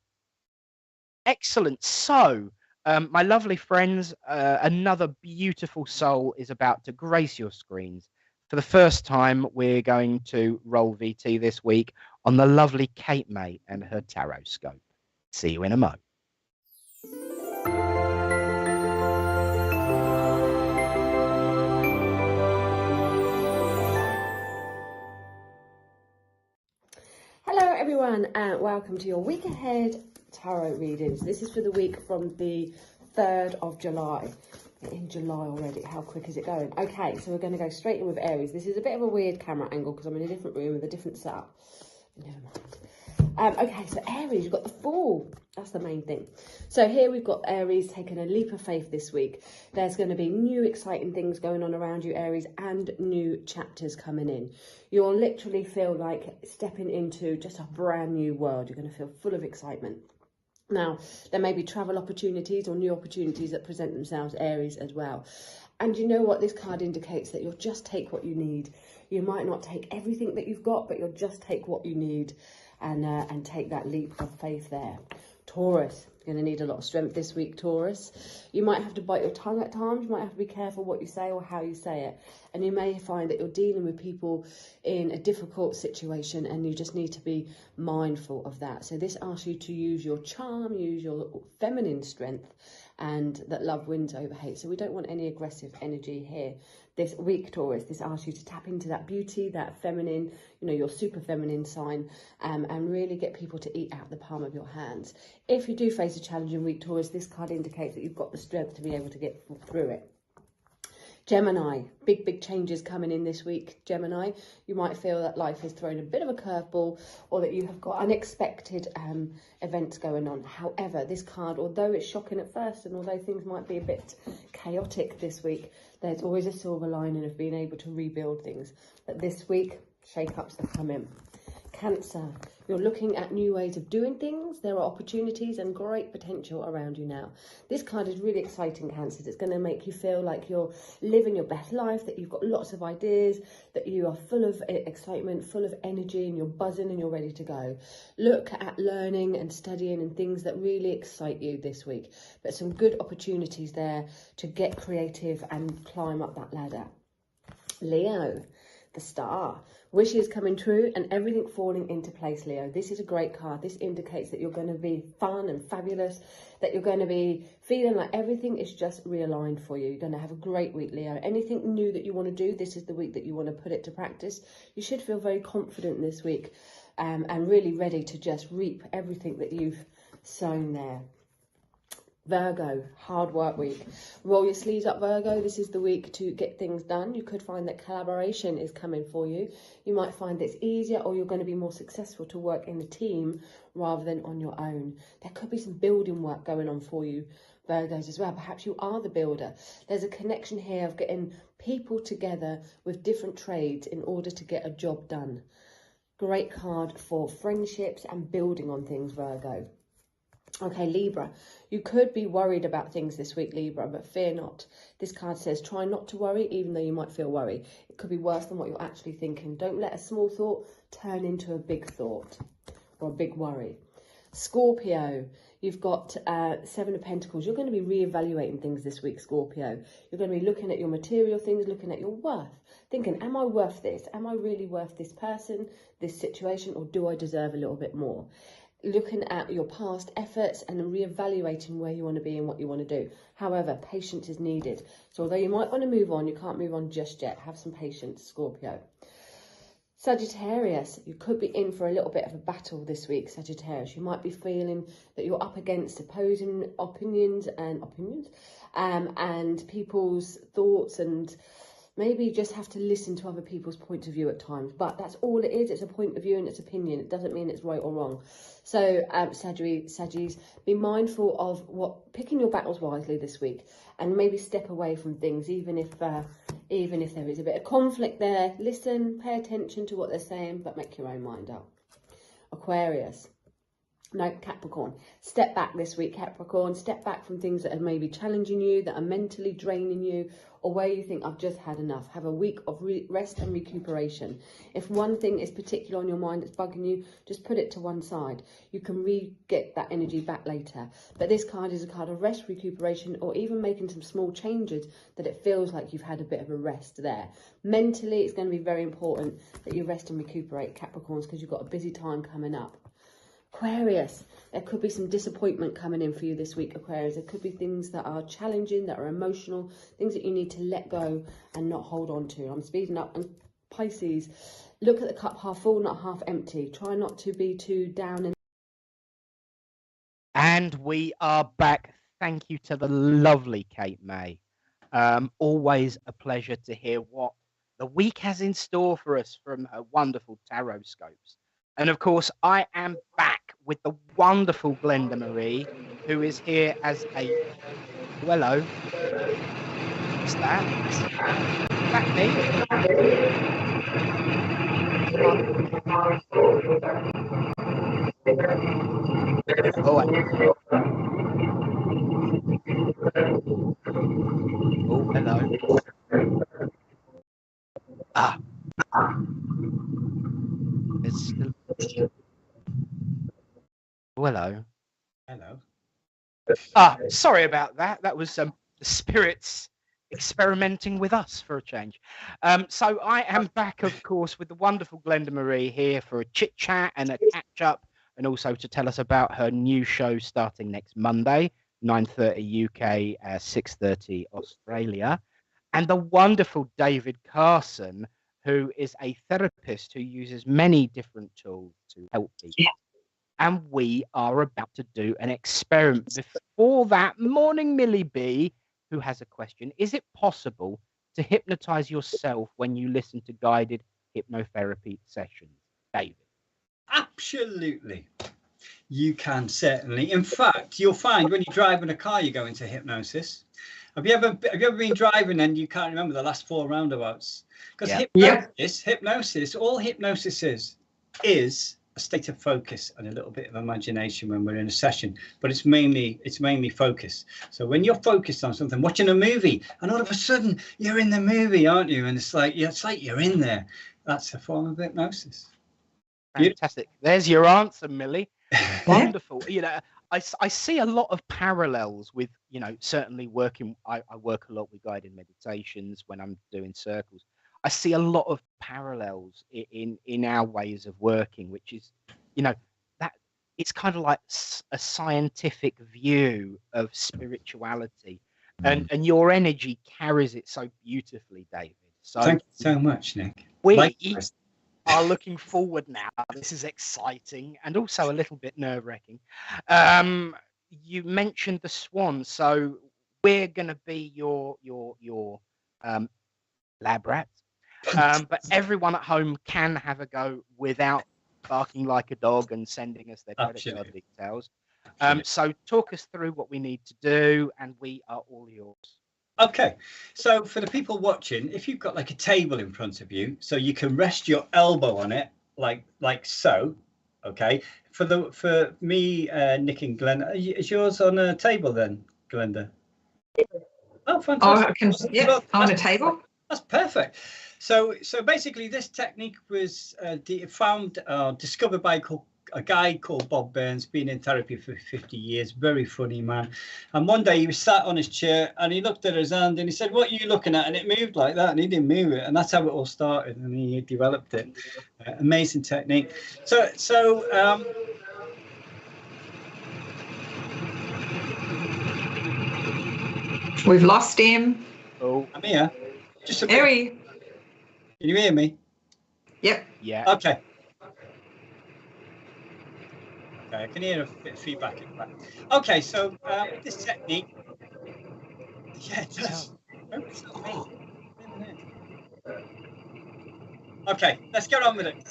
Excellent. So, my lovely friends, another beautiful soul is about to grace your screens. For the first time, we're going to roll VT this week on the lovely Kate May and her tarot scope. See you in a mo. Hello everyone, and welcome to your week ahead tarot readings. This is for the week from the 3rd of July. In July already, how quick is it going? Okay, so we're going to go straight in with Aries. This is a bit of a weird camera angle because I'm in a different room with a different setup. Never mind. Okay, so Aries, you've got the Fool. That's the main thing. So here we've got Aries taking a leap of faith this week. There's going to be new exciting things going on around you, Aries, and new chapters coming in. You'll literally feel like stepping into just a brand new world. You're going to feel full of excitement. Now, there may be travel opportunities or new opportunities that present themselves, Aries, as well. And you know what? This card indicates that you'll just take what you need. You might not take everything that you've got, but you'll just take what you need and take that leap of faith there. Taurus, you're going to need a lot of strength this week, Taurus. You might have to bite your tongue at times. You might have to be careful what you say or how you say it. And you may find that you're dealing with people in a difficult situation and you just need to be mindful of that. So this asks you to use your charm, use your feminine strength, and that love wins over hate. So we don't want any aggressive energy here. This week, Taurus, this asks you to tap into that beauty, that feminine, you know, your super feminine sign, and really get people to eat out the palm of your hands. If you do face a challenging week, Taurus, this card indicates that you've got the strength to be able to get through it. Gemini, big changes coming in this week, Gemini. You might feel that life has thrown a bit of a curveball or that you have got unexpected events going on. However, this card, although it's shocking at first and although things might be a bit chaotic this week, there's always a silver lining of being able to rebuild things. But this week, shake-ups are coming. Cancer, you're looking at new ways of doing things. There are opportunities and great potential around you now. This card is really exciting, Cancer. It's going to make you feel like you're living your best life, that you've got lots of ideas, that you are full of excitement, full of energy, and you're buzzing and you're ready to go. Look at learning and studying and things that really excite you this week. But some good opportunities there to get creative and climb up that ladder. Leo. The Star. Wishes coming true and everything falling into place, Leo. This is a great card. This indicates that you're going to be fun and fabulous, that you're going to be feeling like everything is just realigned for you. You're going to have a great week, Leo. Anything new that you want to do, this is the week that you want to put it to practice. You should feel very confident this week and really ready to just reap everything that you've sown there. Virgo, hard work week. Roll your sleeves up, Virgo. This is the week to get things done. You could find that collaboration is coming for you. You might find it's easier, or you're going to be more successful to work in a team rather than on your own. There could be some building work going on for you, Virgos, as well. Perhaps you are the builder. There's a connection here of getting people together with different trades in order to get a job done. Great card for friendships and building on things, Virgo. Okay, Libra, you could be worried about things this week, Libra, but fear not. This card says try not to worry, even though you might feel worry. It could be worse than what you're actually thinking. Don't let a small thought turn into a big thought or a big worry. Scorpio, you've got Seven of Pentacles. You're going to be reevaluating things this week, Scorpio. You're going to be looking at your material things, looking at your worth, thinking, am I worth this? Am I really worth this person, this situation, or do I deserve a little bit more? Looking at your past efforts and reevaluating where you want to be and what you want to do. However, patience is needed. So although you might want to move on, you can't move on just yet. Have some patience, Scorpio. Sagittarius, you could be in for a little bit of a battle this week, Sagittarius. You might be feeling that you're up against opposing opinions and people's thoughts, and maybe you just have to listen to other people's points of view at times. But that's all it is. It's a point of view and it's opinion. It doesn't mean it's right or wrong. So, Saggies, be mindful of picking your battles wisely this week, and maybe step away from things, even if there is a bit of conflict there. Listen, pay attention to what they're saying, but make your own mind up. Aquarius. No, Capricorn. Step back this week, Capricorn. Step back from things that are maybe challenging you, that are mentally draining you, or where you think, I've just had enough. Have a week of rest and recuperation. If one thing is particular on your mind that's bugging you, just put it to one side. You can get that energy back later. But this card is a card of rest, recuperation, or even making some small changes that it feels like you've had a bit of a rest there. Mentally, it's going to be very important that you rest and recuperate, Capricorns, because you've got a busy time coming up. Aquarius, there could be some disappointment coming in for you this week, Aquarius. There could be things that are challenging, that are emotional, things that you need to let go and not hold on to. I'm speeding up. And Pisces, look at the cup half full, not half empty. Try not to be too down. And we are back. Thank you to the lovely Kate May. Always a pleasure to hear what the week has in store for us from her wonderful tarot scopes. And of course, I am back with the wonderful Glenda Marie, who is here as a... Hello. What's that? Is that me? Oh, hello. Ah. It's still... Hello. Hello. Sorry about that. That was the spirits experimenting with us for a change. So I am back, of course, with the wonderful Glenda Marie here for a chit chat and a catch up, and also to tell us about her new show starting next Monday, 9:30 UK, 6:30 Australia, and the wonderful David Carson, who is a therapist who uses many different tools to help people. Yeah. And we are about to do an experiment. Before that, morning Millie B, who has a question. Is it possible to hypnotize yourself when you listen to guided hypnotherapy sessions? David. Absolutely. You can, certainly. In fact, you'll find when you drive in a car, you go into hypnosis. Have you ever been driving and you can't remember the last 4 roundabouts? Because hypnosis, all hypnosis is a state of focus and a little bit of imagination when we're in a session, but it's mainly focus. So when you're focused on something, watching a movie, and all of a sudden you're in the movie, aren't you? And it's like you're in there. That's a form of hypnosis. Fantastic. There's your answer, Millie. Wonderful. You know, I see a lot of parallels with, you know, certainly working. I work a lot with guided meditations when I'm doing circles. I see a lot of parallels in our ways of working, which is, that it's kind of like a scientific view of spirituality, and your energy carries it so beautifully, David. So thank you so much, Nick. we Likewise. are looking forward now. This is exciting and also a little bit nerve-wracking. You mentioned the swan, so we're going to be your lab rats. But everyone at home can have a go without barking like a dog and sending us their credit card details. So talk us through what we need to do, and we are all yours. Okay, so for the people watching, if you've got like a table in front of you, so you can rest your elbow on it, like so. Okay, for me, Nick and Glenn, is yours on a table then, Glenda? Oh, fantastic! I can, yeah, on a table. That's perfect. So basically, this technique was discovered by a guy called Bob Burns, been in therapy for 50 years, very funny man. And one day he was sat on his chair and he looked at his hand and he said, "What are you looking at?" And it moved like that, and he didn't move it. And that's how it all started, and he developed it. Amazing technique. So we've lost him. Oh, I'm here. Just a There minute. Can you hear me? Yep. Yeah. Okay. Okay, I can hear a bit of feedback in the back. Okay, so this technique. Yeah, it does. It's not me. Okay, let's get on with it.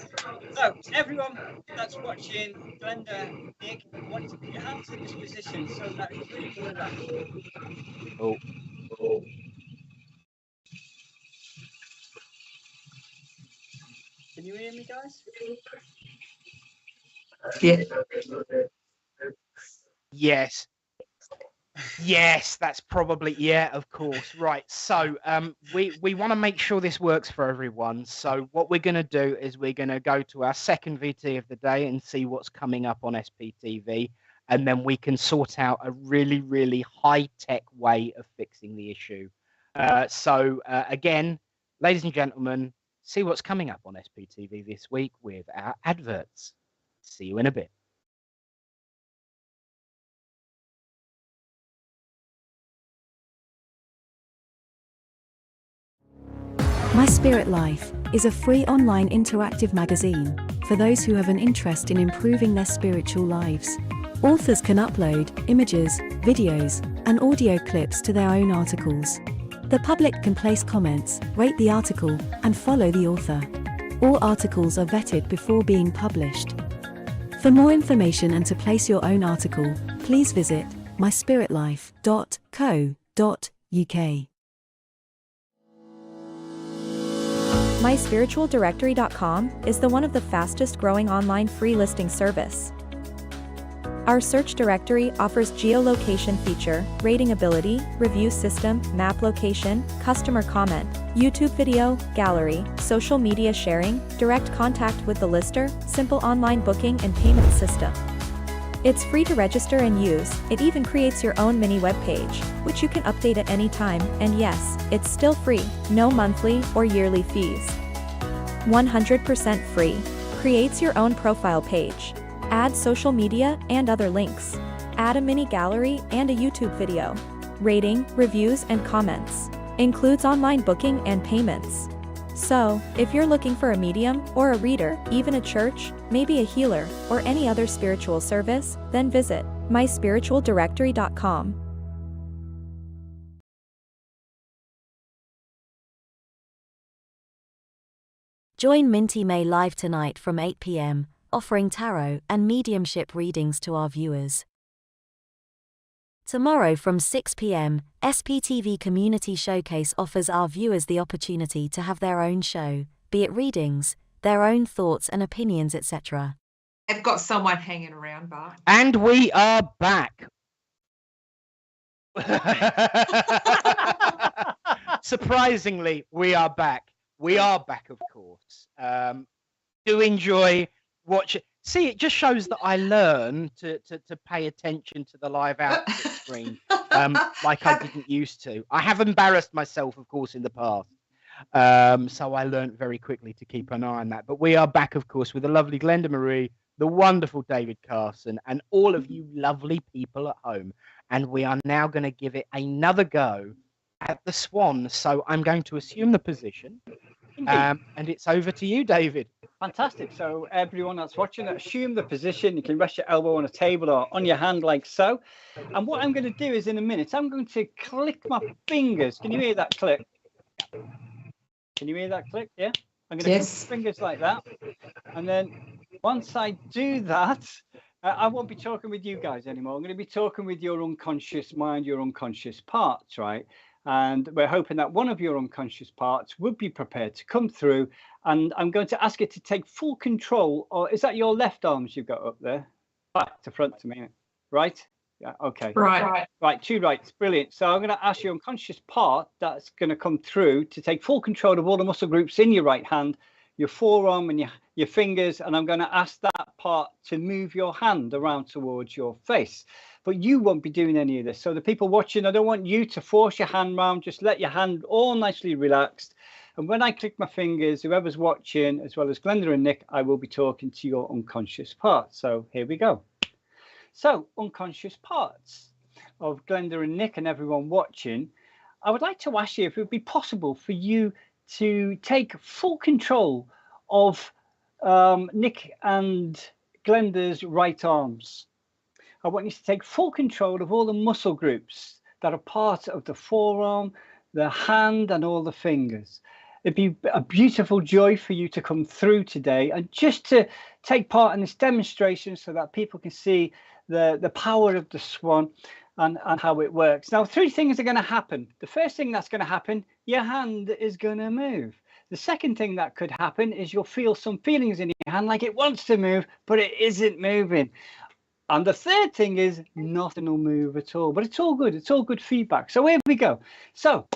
So, everyone that's watching, Glenda, Nick, I want you to put your hands in this position so that it's really relaxed. Oh. Can you hear me, guys? Yeah. Yes, that's probably, yeah, of course. Right. So we want to make sure this works for everyone. So what we're going to do is we're going to go to our second VT of the day and see what's coming up on SPTV. And then we can sort out a really, really high-tech way of fixing the issue. Again, ladies and gentlemen, see what's coming up on SPTV this week with our adverts. See you in a bit. My Spirit Life is a free online interactive magazine for those who have an interest in improving their spiritual lives. Authors can upload images, videos, and audio clips to their own articles. The public can place comments, rate the article, and follow the author. All articles are vetted before being published. For more information and to place your own article, please visit myspiritlife.co.uk. MySpiritualDirectory.com is one of the fastest growing online free listing service. Our search directory offers geolocation feature, rating ability, review system, map location, customer comment, YouTube video, gallery, social media sharing, direct contact with the lister, simple online booking and payment system. It's free to register and use. It even creates your own mini web page, which you can update at any time, and yes, it's still free, no monthly or yearly fees. 100% free. Creates your own profile page. Add social media and other links. Add a mini gallery and a YouTube video. Rating, reviews and comments. Includes online booking and payments. So, if you're looking for a medium or a reader, even a church, maybe a healer, or any other spiritual service, then visit myspiritualdirectory.com. Join Minty May live tonight from 8 p.m, offering tarot and mediumship readings to our viewers. Tomorrow from 6 p.m, SPTV Community Showcase offers our viewers the opportunity to have their own show, be it readings, their own thoughts and opinions, etc. I've got someone hanging around, Bart. And we are back. Surprisingly, we are back. We are back, of course. Do enjoy watching. See, it just shows that I learn to pay attention to the live output screen like I didn't used to. I have embarrassed myself, of course, in the past. So I learned very quickly to keep an eye on that. But we are back, of course, with the lovely Glenda Marie, the wonderful David Carson, and all of you lovely people at home. And we are now going to give it another go at the Swan. So I'm going to assume the position. And it's over to you, David. Fantastic. So everyone that's watching, assume the position. You can rest your elbow on a table or on your hand like so. And what I'm going to do is in a minute, I'm going to click my fingers. Can you hear that click? Can you hear that click? Yeah. I'm going to click my fingers like that. And then once I do that, I won't be talking with you guys anymore. I'm going to be talking with your unconscious mind, your unconscious parts, right? And we're hoping that one of your unconscious parts would be prepared to come through. And I'm going to ask it to take full control. Or is that your left arms you've got up there? Back to front to me. Right? Yeah. Okay. Right. Right. Two rights. Brilliant. So I'm going to ask your unconscious part that's going to come through to take full control of all the muscle groups in your right hand, your forearm and your fingers. And I'm going to ask that part to move your hand around towards your face. But you won't be doing any of this. So the people watching, I don't want you to force your hand round. Just let your hand all nicely relaxed. And when I click my fingers, whoever's watching, as well as Glenda and Nick, I will be talking to your unconscious parts. So here we go. So unconscious parts of Glenda and Nick and everyone watching, I would like to ask you if it would be possible for you to take full control of Nick and Glenda's right arms. I want you to take full control of all the muscle groups that are part of the forearm, the hand, and all the fingers. It'd be a beautiful joy for you to come through today and just to take part in this demonstration so that people can see the power of the Swan and how it works. Now, three things are going to happen. The first thing that's going to happen, your hand is going to move. The second thing that could happen is you'll feel some feelings in your hand like it wants to move, but it isn't moving. And the third thing is nothing will move at all, but it's all good. It's all good feedback. So here we go. So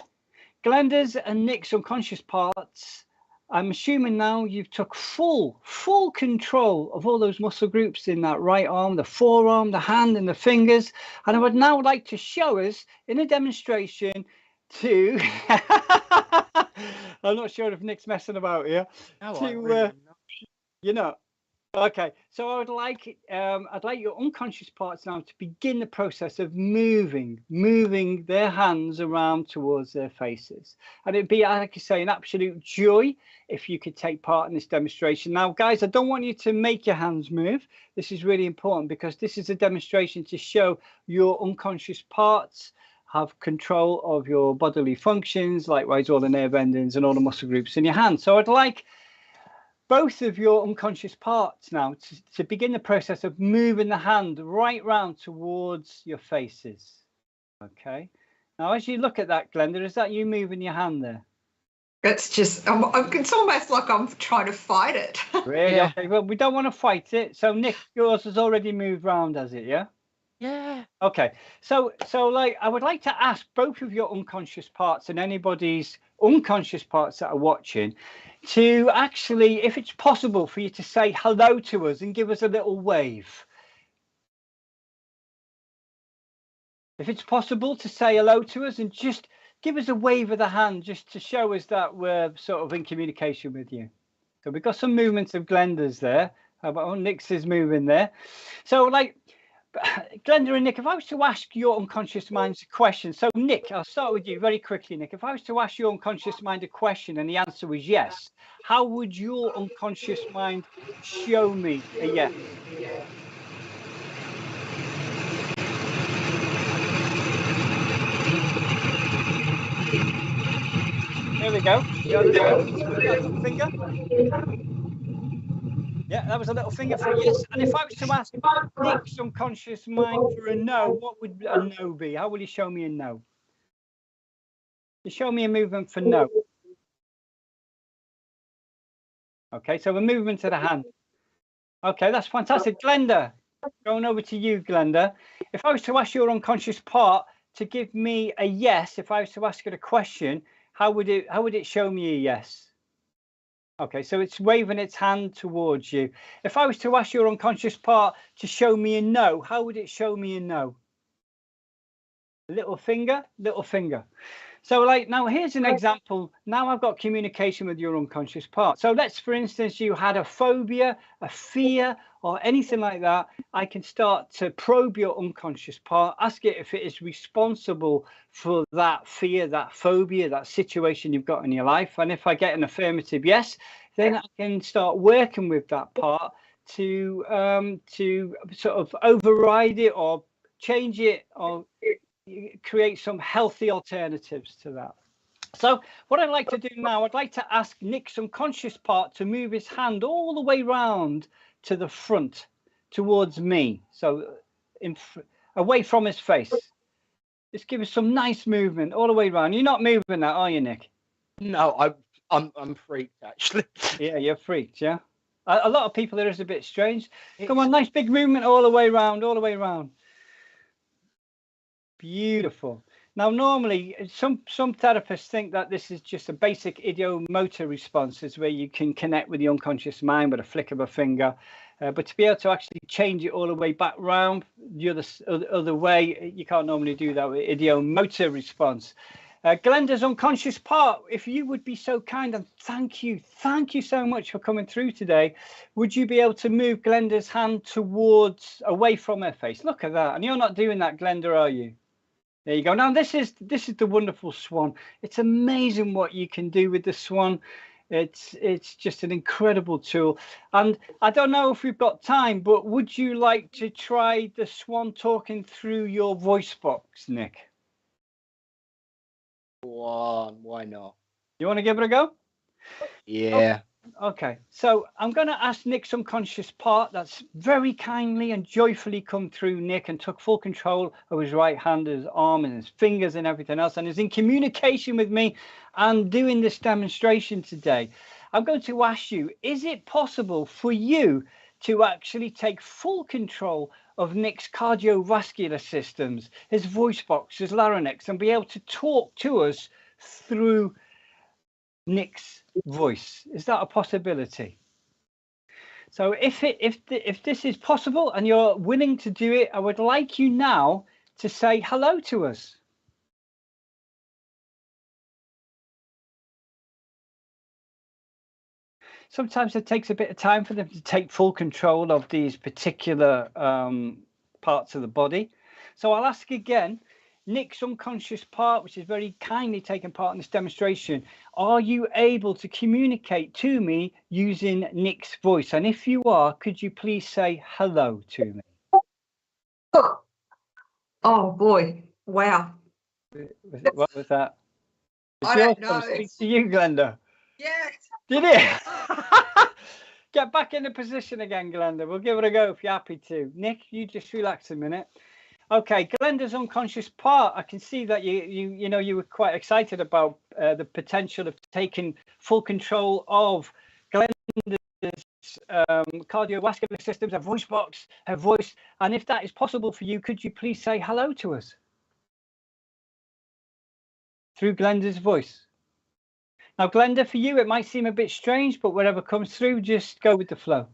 Glenda's and Nick's unconscious parts, I'm assuming now you've took full control of all those muscle groups in that right arm, the forearm, the hand and the fingers. And I would now like to show us in a demonstration to, I'm not sure if Nick's messing about here, Okay, so I'd like your unconscious parts now to begin the process of moving their hands around towards their faces. And it'd be, like I say, an absolute joy if you could take part in this demonstration. Now, guys, I don't want you to make your hands move. This is really important because this is a demonstration to show your unconscious parts have control of your bodily functions, likewise all the nerve endings and all the muscle groups in your hand. So I'd like both of your unconscious parts now to begin the process of moving the hand right round towards your faces. Okay. Now, as you look at that, Glenda, is that you moving your hand there? It's just, it's almost like I'm trying to fight it. Really? Yeah. Okay. Well, we don't want to fight it. So, Nick, yours has already moved round, has it? Yeah. Yeah. Okay. So like, I would like to ask both of your unconscious parts and anybody's unconscious parts that are watching to actually, if it's possible for you to say hello to us and give us a little wave. If it's possible to say hello to us and just give us a wave of the hand just to show us that we're sort of in communication with you. So we've got some movements of Glenda's there. How about Nick's is moving there. So like, Glenda and Nick, if I was to ask your unconscious minds a question, so Nick, I'll start with you very quickly, Nick. If I was to ask your unconscious mind a question and the answer was yes, how would your unconscious mind show me a yes? There we go. Finger. Yeah, that was a little finger for a yes. And if I was to ask Nick's unconscious mind for a no, what would a no be? How will you show me a no? You show me a movement for no. Okay, so a movement to the hand. Okay, that's fantastic. Glenda, going over to you, Glenda. If I was to ask your unconscious part to give me a yes, if I was to ask it a question, how would it show me a yes? Okay, so it's waving its hand towards you. If I was to ask your unconscious part to show me a no, how would it show me a no? Little finger, little finger. So like now here's an example. Now I've got communication with your unconscious part. So let's, for instance, you had a phobia, a fear, or anything like that. I can start to probe your unconscious part, ask it if it is responsible for that fear, that phobia, that situation you've got in your life. And if I get an affirmative yes, then I can start working with that part to sort of override it or change it or create some healthy alternatives to that. So what I'd like to do now, I'd like to ask Nick's unconscious part to move his hand all the way round to the front towards me, so away from his face. Just give us some nice movement all the way around. You're not moving that, are you, Nick? No, I'm freaked actually. Yeah, you're freaked. Yeah, a lot of people, it is a bit strange. Come on, nice big movement all the way around, all the way around. Beautiful. Now, normally, some therapists think that this is just a basic idiomotor responses where you can connect with the unconscious mind with a flick of a finger. But to be able to actually change it all the way back round the other way, you can't normally do that with idiomotor response. Glenda's unconscious part, if you would be so kind, and thank you so much for coming through today. Would you be able to move Glenda's hand towards, away from her face? Look at that. And you're not doing that, Glenda, are you? There you go. Now this is the wonderful swan. It's amazing what you can do with the swan. It's just an incredible tool. And I don't know if we've got time, but would you like to try the swan talking through your voice box, Nick? Why not? You want to give it a go? Yeah. Okay, so I'm going to ask Nick's unconscious part that's very kindly and joyfully come through Nick and took full control of his right hand, his arm and his fingers and everything else, and is in communication with me and doing this demonstration today. I'm going to ask you, is it possible for you to actually take full control of Nick's cardiovascular systems, his voice box, his larynx, and be able to talk to us through Nick's voice? Is that a possibility? So if this is possible and you're willing to do it, I would like you now to say hello to us. Sometimes it takes a bit of time for them to take full control of these particular parts of the body. So I'll ask again, Nick's unconscious part, which is very kindly taking part in this demonstration, are you able to communicate to me using Nick's voice? And if you are, could you please say hello to me? Oh boy, wow. What was that? I don't know. Speak to you, Glenda. Yes. Did it? Get back in the position again, Glenda. We'll give it a go if you're happy to. Nick, you just relax a minute. Okay, Glenda's unconscious part. I can see that you were quite excited about the potential of taking full control of Glenda's cardiovascular systems, her voice box, her voice. And if that is possible for you, could you please say hello to us through Glenda's voice? Now, Glenda, for you, it might seem a bit strange, but whatever comes through, just go with the flow.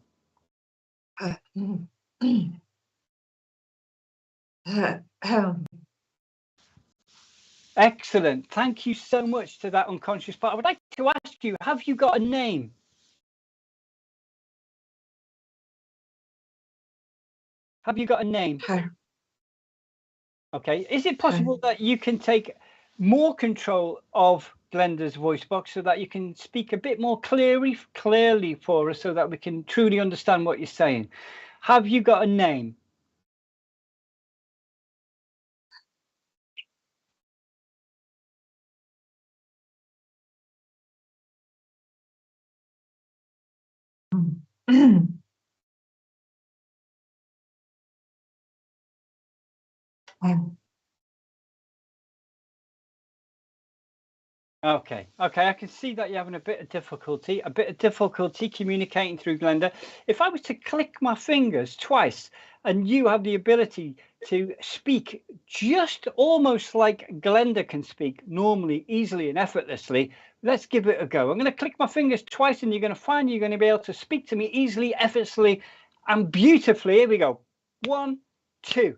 Excellent. Thank you so much to that unconscious part. I would like to ask you, have you got a name? Have you got a name? Okay. Is it possible that you can take more control of Glenda's voice box so that you can speak a bit more clearly for us so that we can truly understand what you're saying? Have you got a name? Okay, I can see that you're having a bit of difficulty communicating through Glenda. If I was to click my fingers twice and you have the ability to speak just almost like Glenda can speak normally, easily and effortlessly, let's give it a go. I'm going to click my fingers twice and you're going to find you're going to be able to speak to me easily, effortlessly and beautifully. Here we go. 1, 2.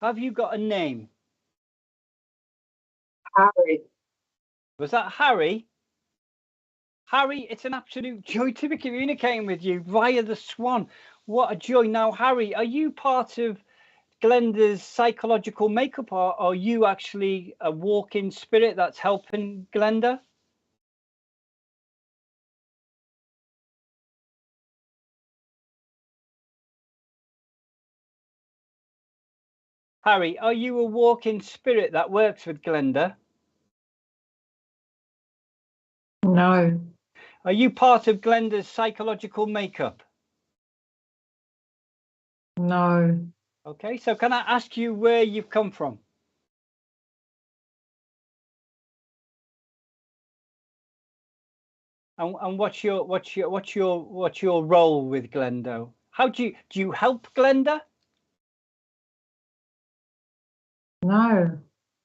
Have you got a name? Harry. Was that Harry? Harry, it's an absolute joy to be communicating with you via the Swan. What a joy. Now, Harry, are you part of Glenda's psychological makeup, or are you actually a walk-in spirit that's helping Glenda? Harry, are you a walk-in spirit that works with Glenda? No. Are you part of Glenda's psychological makeup? No. Okay, so can I ask you where you've come from? And what's your role with Glenda? How do you help Glenda? No.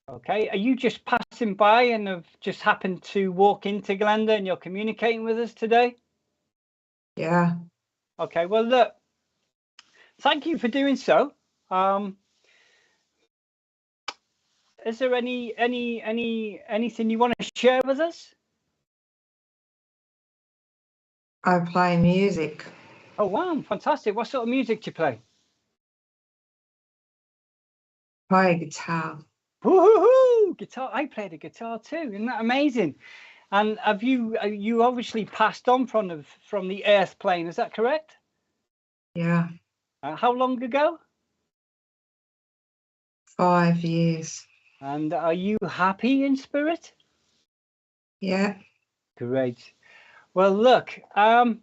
Okay, are you just passing by and have just happened to walk into Glenda and you're communicating with us today? Yeah. Okay, well look, thank you for doing so. Is there anything you want to share with us? I play music. Oh wow, fantastic. What sort of music do you play? Play guitar. Woohoo! Guitar. I play the guitar too. Isn't that amazing? And have you obviously passed on from the earth plane? Is that correct? Yeah. How long ago? 5 years. And are you happy in spirit? Yeah. Great. Well, look, I'm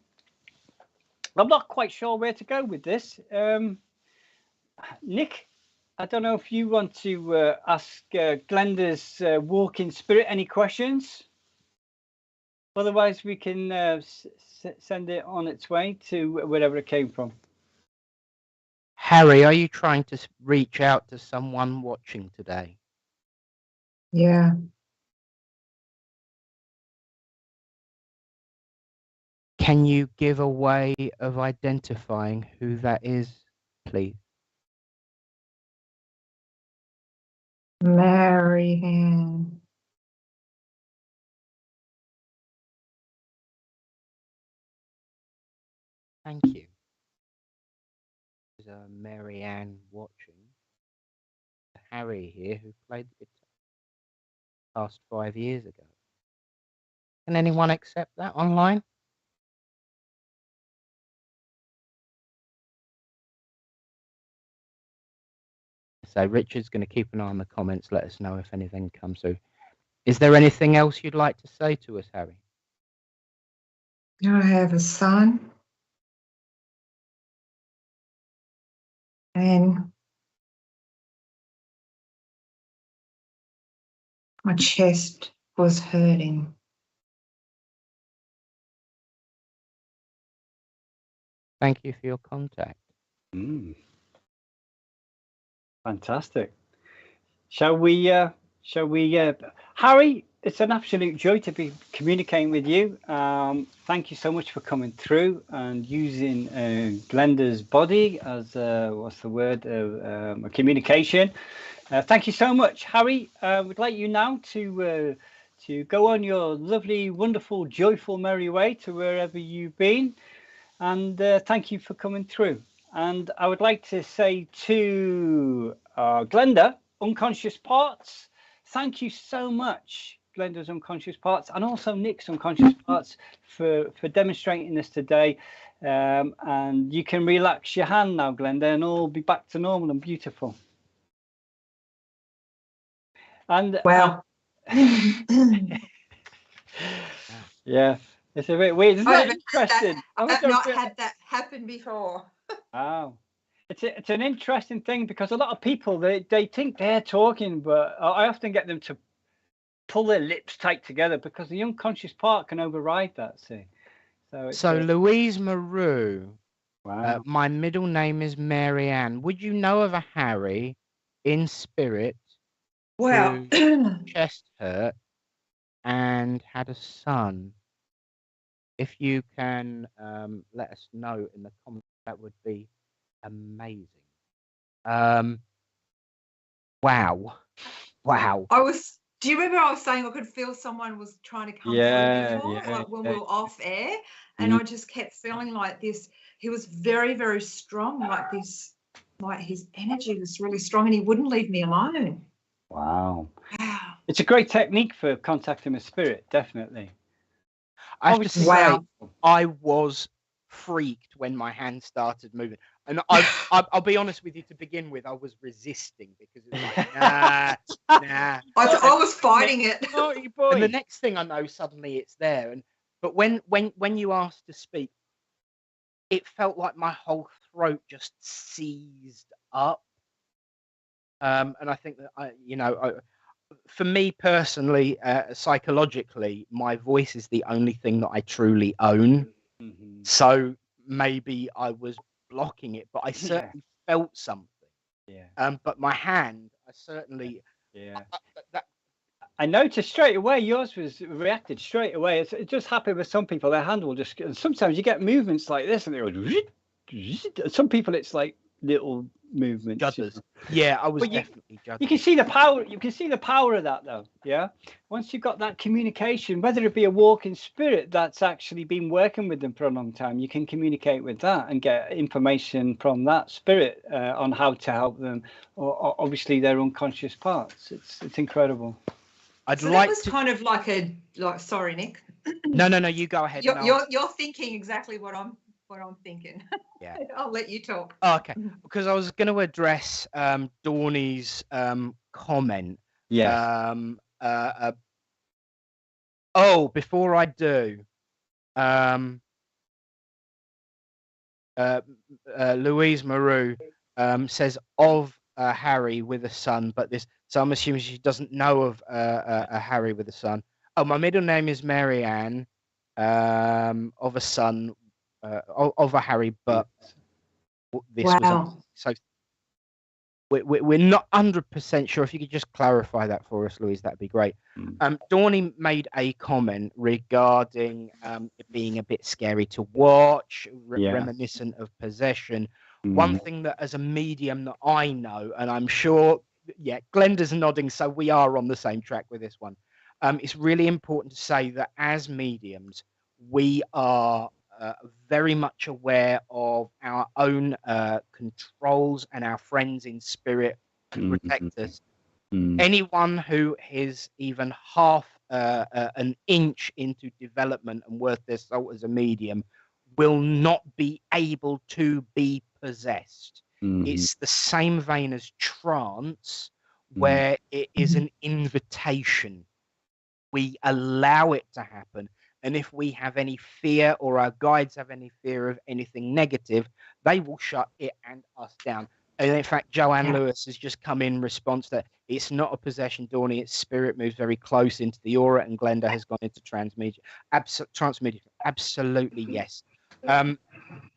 not quite sure where to go with this. Nick, I don't know if you want to ask Glenda's walk-in spirit any questions. Otherwise, we can send it on its way to wherever it came from. Harry, are you trying to reach out to someone watching today? Yeah. Can you give a way of identifying who that is, please? Mary Ann. Thank you. There's Mary Ann watching. Harry here, who played the guitar past 5 years ago. Can anyone accept that online? So Richard's going to keep an eye on the comments. Let us know if anything comes through. Is there anything else you'd like to say to us, Harry? I have a son. And my chest was hurting. Thank you for your contact. Fantastic. Shall we, Harry, it's an absolute joy to be communicating with you. Thank you so much for coming through and using Glenda's body as, what's the word, a communication. Thank you so much, Harry. Would like you now to go on your lovely, wonderful, joyful, merry way to wherever you've been. And thank you for coming through. And I would like to say to Glenda, Unconscious Parts, thank you so much, Glenda's Unconscious Parts, and also Nick's Unconscious Parts for demonstrating this today. And you can relax your hand now, Glenda, and all be back to normal and beautiful. And well, yeah, it's a bit weird. Isn't that interesting? I've not had that happen before. Wow. It's an interesting thing because a lot of people, they think they're talking, but I often get them to pull their lips tight together because the unconscious part can override that. See, so Louise Maru. Wow. My middle name is Mary Ann. Would you know of a Harry in spirit Well, whose chest hurt and had a son? If you can let us know in the comments, that would be amazing. Wow. I was Do you remember I was saying I could feel someone was trying to come Yeah, through before, yeah, like when yeah. we were off air, and I just kept feeling like this. He was very, very strong, like this, like his energy was really strong, and he wouldn't leave me alone. Wow. Wow. It's a great technique for contacting a spirit, definitely. I have to say, Wow. I was freaked when my hand started moving. And I'll be honest with you, to begin with, I was resisting because it was like, nah. I was fighting it. Naughty boy. And the next thing I know, suddenly it's there. But when you asked to speak, it felt like my whole throat just seized up. And I think that for me personally, psychologically, my voice is the only thing that I truly own. Mhm. So maybe I was blocking it, but I certainly felt something. Yeah. But my hand, I certainly. Yeah. That, I noticed straight away yours was reacted straight away. It just happened with some people. Their hand will just. And sometimes you get movements like this, and they go. Some people, it's like little movements. judders. Yeah, I was But definitely juddering. You can see the power. You can see the power of that, though. Yeah. Once you've got that communication, whether it be a walking spirit that's actually been working with them for a long time, you can communicate with that and get information from that spirit on how to help them, or obviously their unconscious parts. It's incredible. So that was kind of like sorry, Nick. No, you go ahead. You're thinking exactly what I'm thinking. Yeah. I'll let you talk. Oh, okay, because I was going to address Dawny's comment. Yeah. Before I do, Louise Maru says of Harry with a son, but so I'm assuming she doesn't know of a Harry with a son. Oh, my middle name is Marianne, of a son, of a Harry, but this Wow. so we're not 100% sure. If you could just clarify that for us, Louise, that'd be great. Dawny made a comment regarding it being a bit scary to watch, reminiscent of possession. One thing that, as a medium, that I know, and I'm sure, Glenda's nodding, so we are on the same track with this one. It's really important to say that as mediums, we are very much aware of our own controls and our friends in spirit to protect us. Anyone who is even half an inch into development and worth their salt as a medium will not be able to be possessed. It's the same vein as trance, where it is an invitation. We allow it to happen. And if we have any fear, or our guides have any fear of anything negative, they will shut it and us down. And in fact, Joanne Lewis has just come in response that it's not a possession, Dawny, its spirit moves very close into the aura, and Glenda has gone into transmedia. Absolutely, yes.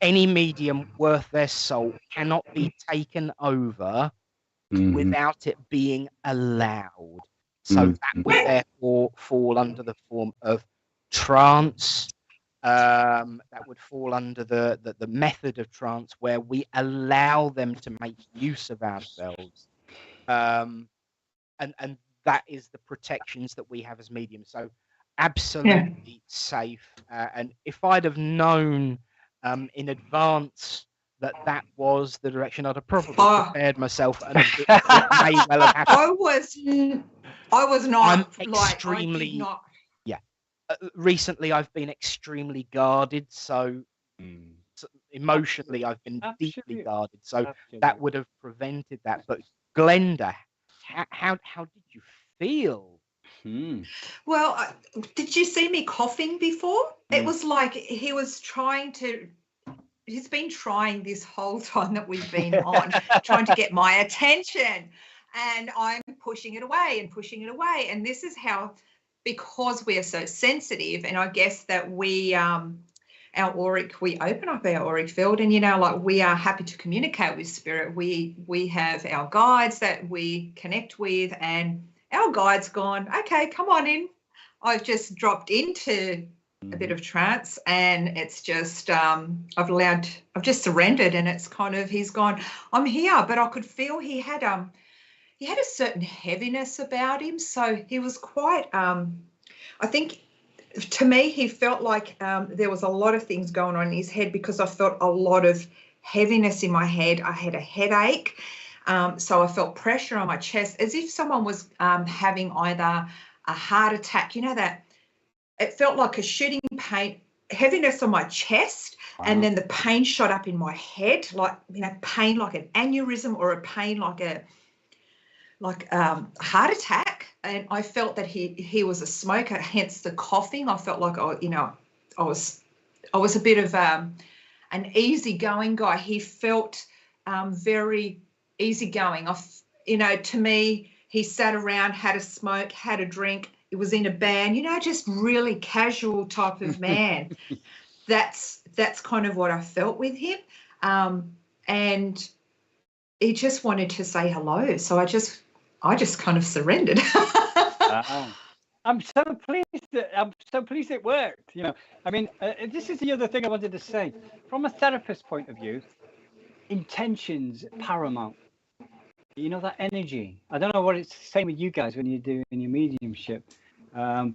Any medium worth their salt cannot be taken over without it being allowed. So that would therefore fall under the form of trance. That would fall under the method of trance, where we allow them to make use of ourselves, and that is the protections that we have as mediums. So absolutely safe. And if I'd have known in advance that was the direction, I'd have probably prepared myself, and it may well have happened. I was not. I'm extremely. Recently, I've been extremely guarded, so emotionally, I've been deeply guarded. So that would have prevented that. But Glenda, how did you feel? Well, did you see me coughing before? It was like he was trying to. He's been trying this whole time that we've been on, trying to get my attention, and I'm pushing it away and pushing it away. And this is how. Because we are so sensitive, and I guess that we open up our auric field, and like we are happy to communicate with spirit. We have our guides that we connect with, and our guide's gone, okay, come on in. I've just dropped into a bit of trance, and it's just I've just surrendered, and it's kind of, he's gone, I'm here. But I could feel he had he had a certain heaviness about him. So he was quite, I think, to me, he felt like there was a lot of things going on in his head, because I felt a lot of heaviness in my head. I had a headache. So I felt pressure on my chest, as if someone was having either a heart attack, that it felt like a shooting pain, heaviness on my chest, and then the pain shot up in my head, like, pain like an aneurysm, or a pain like a heart attack. And I felt that he was a smoker, hence the coughing. I felt like I was a bit of an easygoing guy. He felt very easygoing. To me, he sat around, had a smoke, had a drink. It was in a band, just really casual type of man. That's kind of what I felt with him. And he just wanted to say hello. So I just kind of surrendered. I'm so pleased it worked. I mean, this is the other thing I wanted to say. From a therapist's point of view, intention's paramount. That energy. I don't know what it's the same with you guys when you're doing your mediumship, but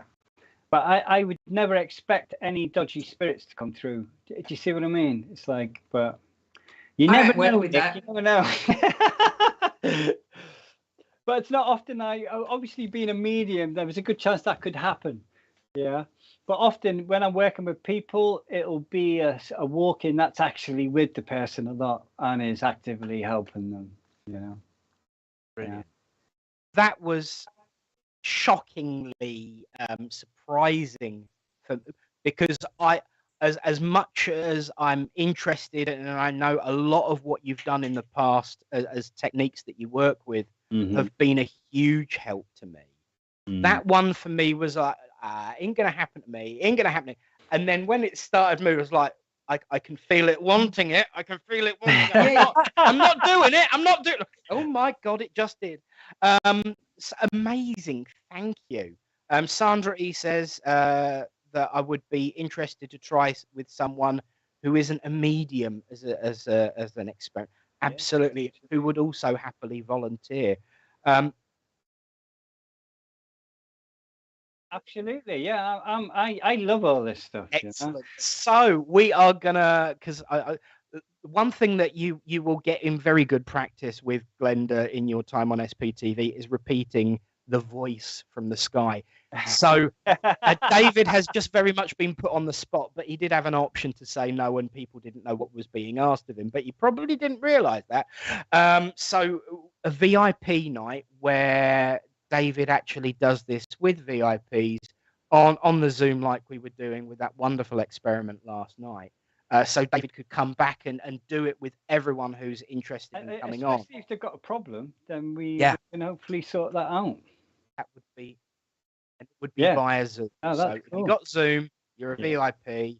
I would never expect any dodgy spirits to come through. Do you see what I mean? It's like, but you never know with that. You never know. But it's not often. Obviously being a medium, there was a good chance that could happen. Yeah. But often when I'm working with people, it'll be a walk-in that's actually with the person a lot and is actively helping them. Brilliant. That was shockingly surprising because as much as I'm interested, and I know a lot of what you've done in the past as techniques that you work with have been a huge help to me. That one for me was like, ain't gonna happen to me, ain't gonna happen to me. And then when it started moving, it was like, I can feel it wanting it. I can feel it wanting it. I'm not doing it. I'm not doing it. Oh my God, it just did. It's amazing. Thank you. Sandra E says that I would be interested to try with someone who isn't a medium as an experiment. Absolutely. Who would also happily volunteer. Absolutely, yeah. I love all this stuff. Excellent. So we are gonna, because one thing that you will get in very good practice with Glenda in your time on SPTV is repeating the voice from the sky. So David has just very much been put on the spot, but he did have an option to say no, and people didn't know what was being asked of him. But he probably didn't realise that. So a VIP night where David actually does this with VIPs on the Zoom, like we were doing with that wonderful experiment last night. So David could come back and do it with everyone who's interested in coming on. Especially if they've got a problem, then we can hopefully sort that out. That would be, and it would be via Zoom. Oh, so cool. if you got Zoom, you're a VIP.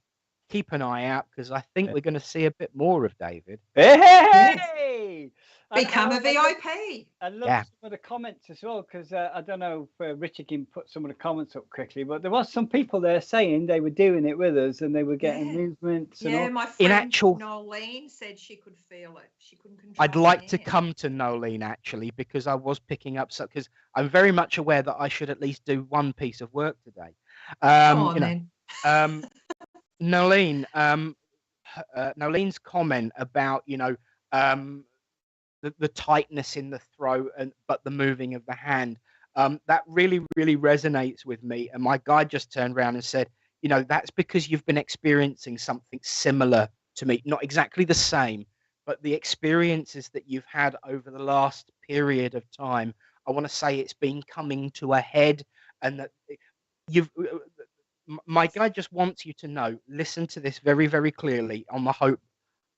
Keep an eye out, because I think we're going to see a bit more of David. Hey! Become a VIP. I love some of the comments as well, because I don't know if Richard can put some of the comments up quickly, but there was some people there saying they were doing it with us and they were getting movements. Yeah, and my friend Nolene said she could feel it. She couldn't control it. I'd like to come to Nolene, actually, because I was picking up because I'm very much aware that I should at least do one piece of work today. Nolene, Nolene's comment about, the tightness in the throat but the moving of the hand, that really resonates with me. And my guide just turned around and said, that's because you've been experiencing something similar to me, not exactly the same, but the experiences that you've had over the last period of time. I want to say it's been coming to a head, and that my guide just wants you to know, listen to this very, very clearly on the hope.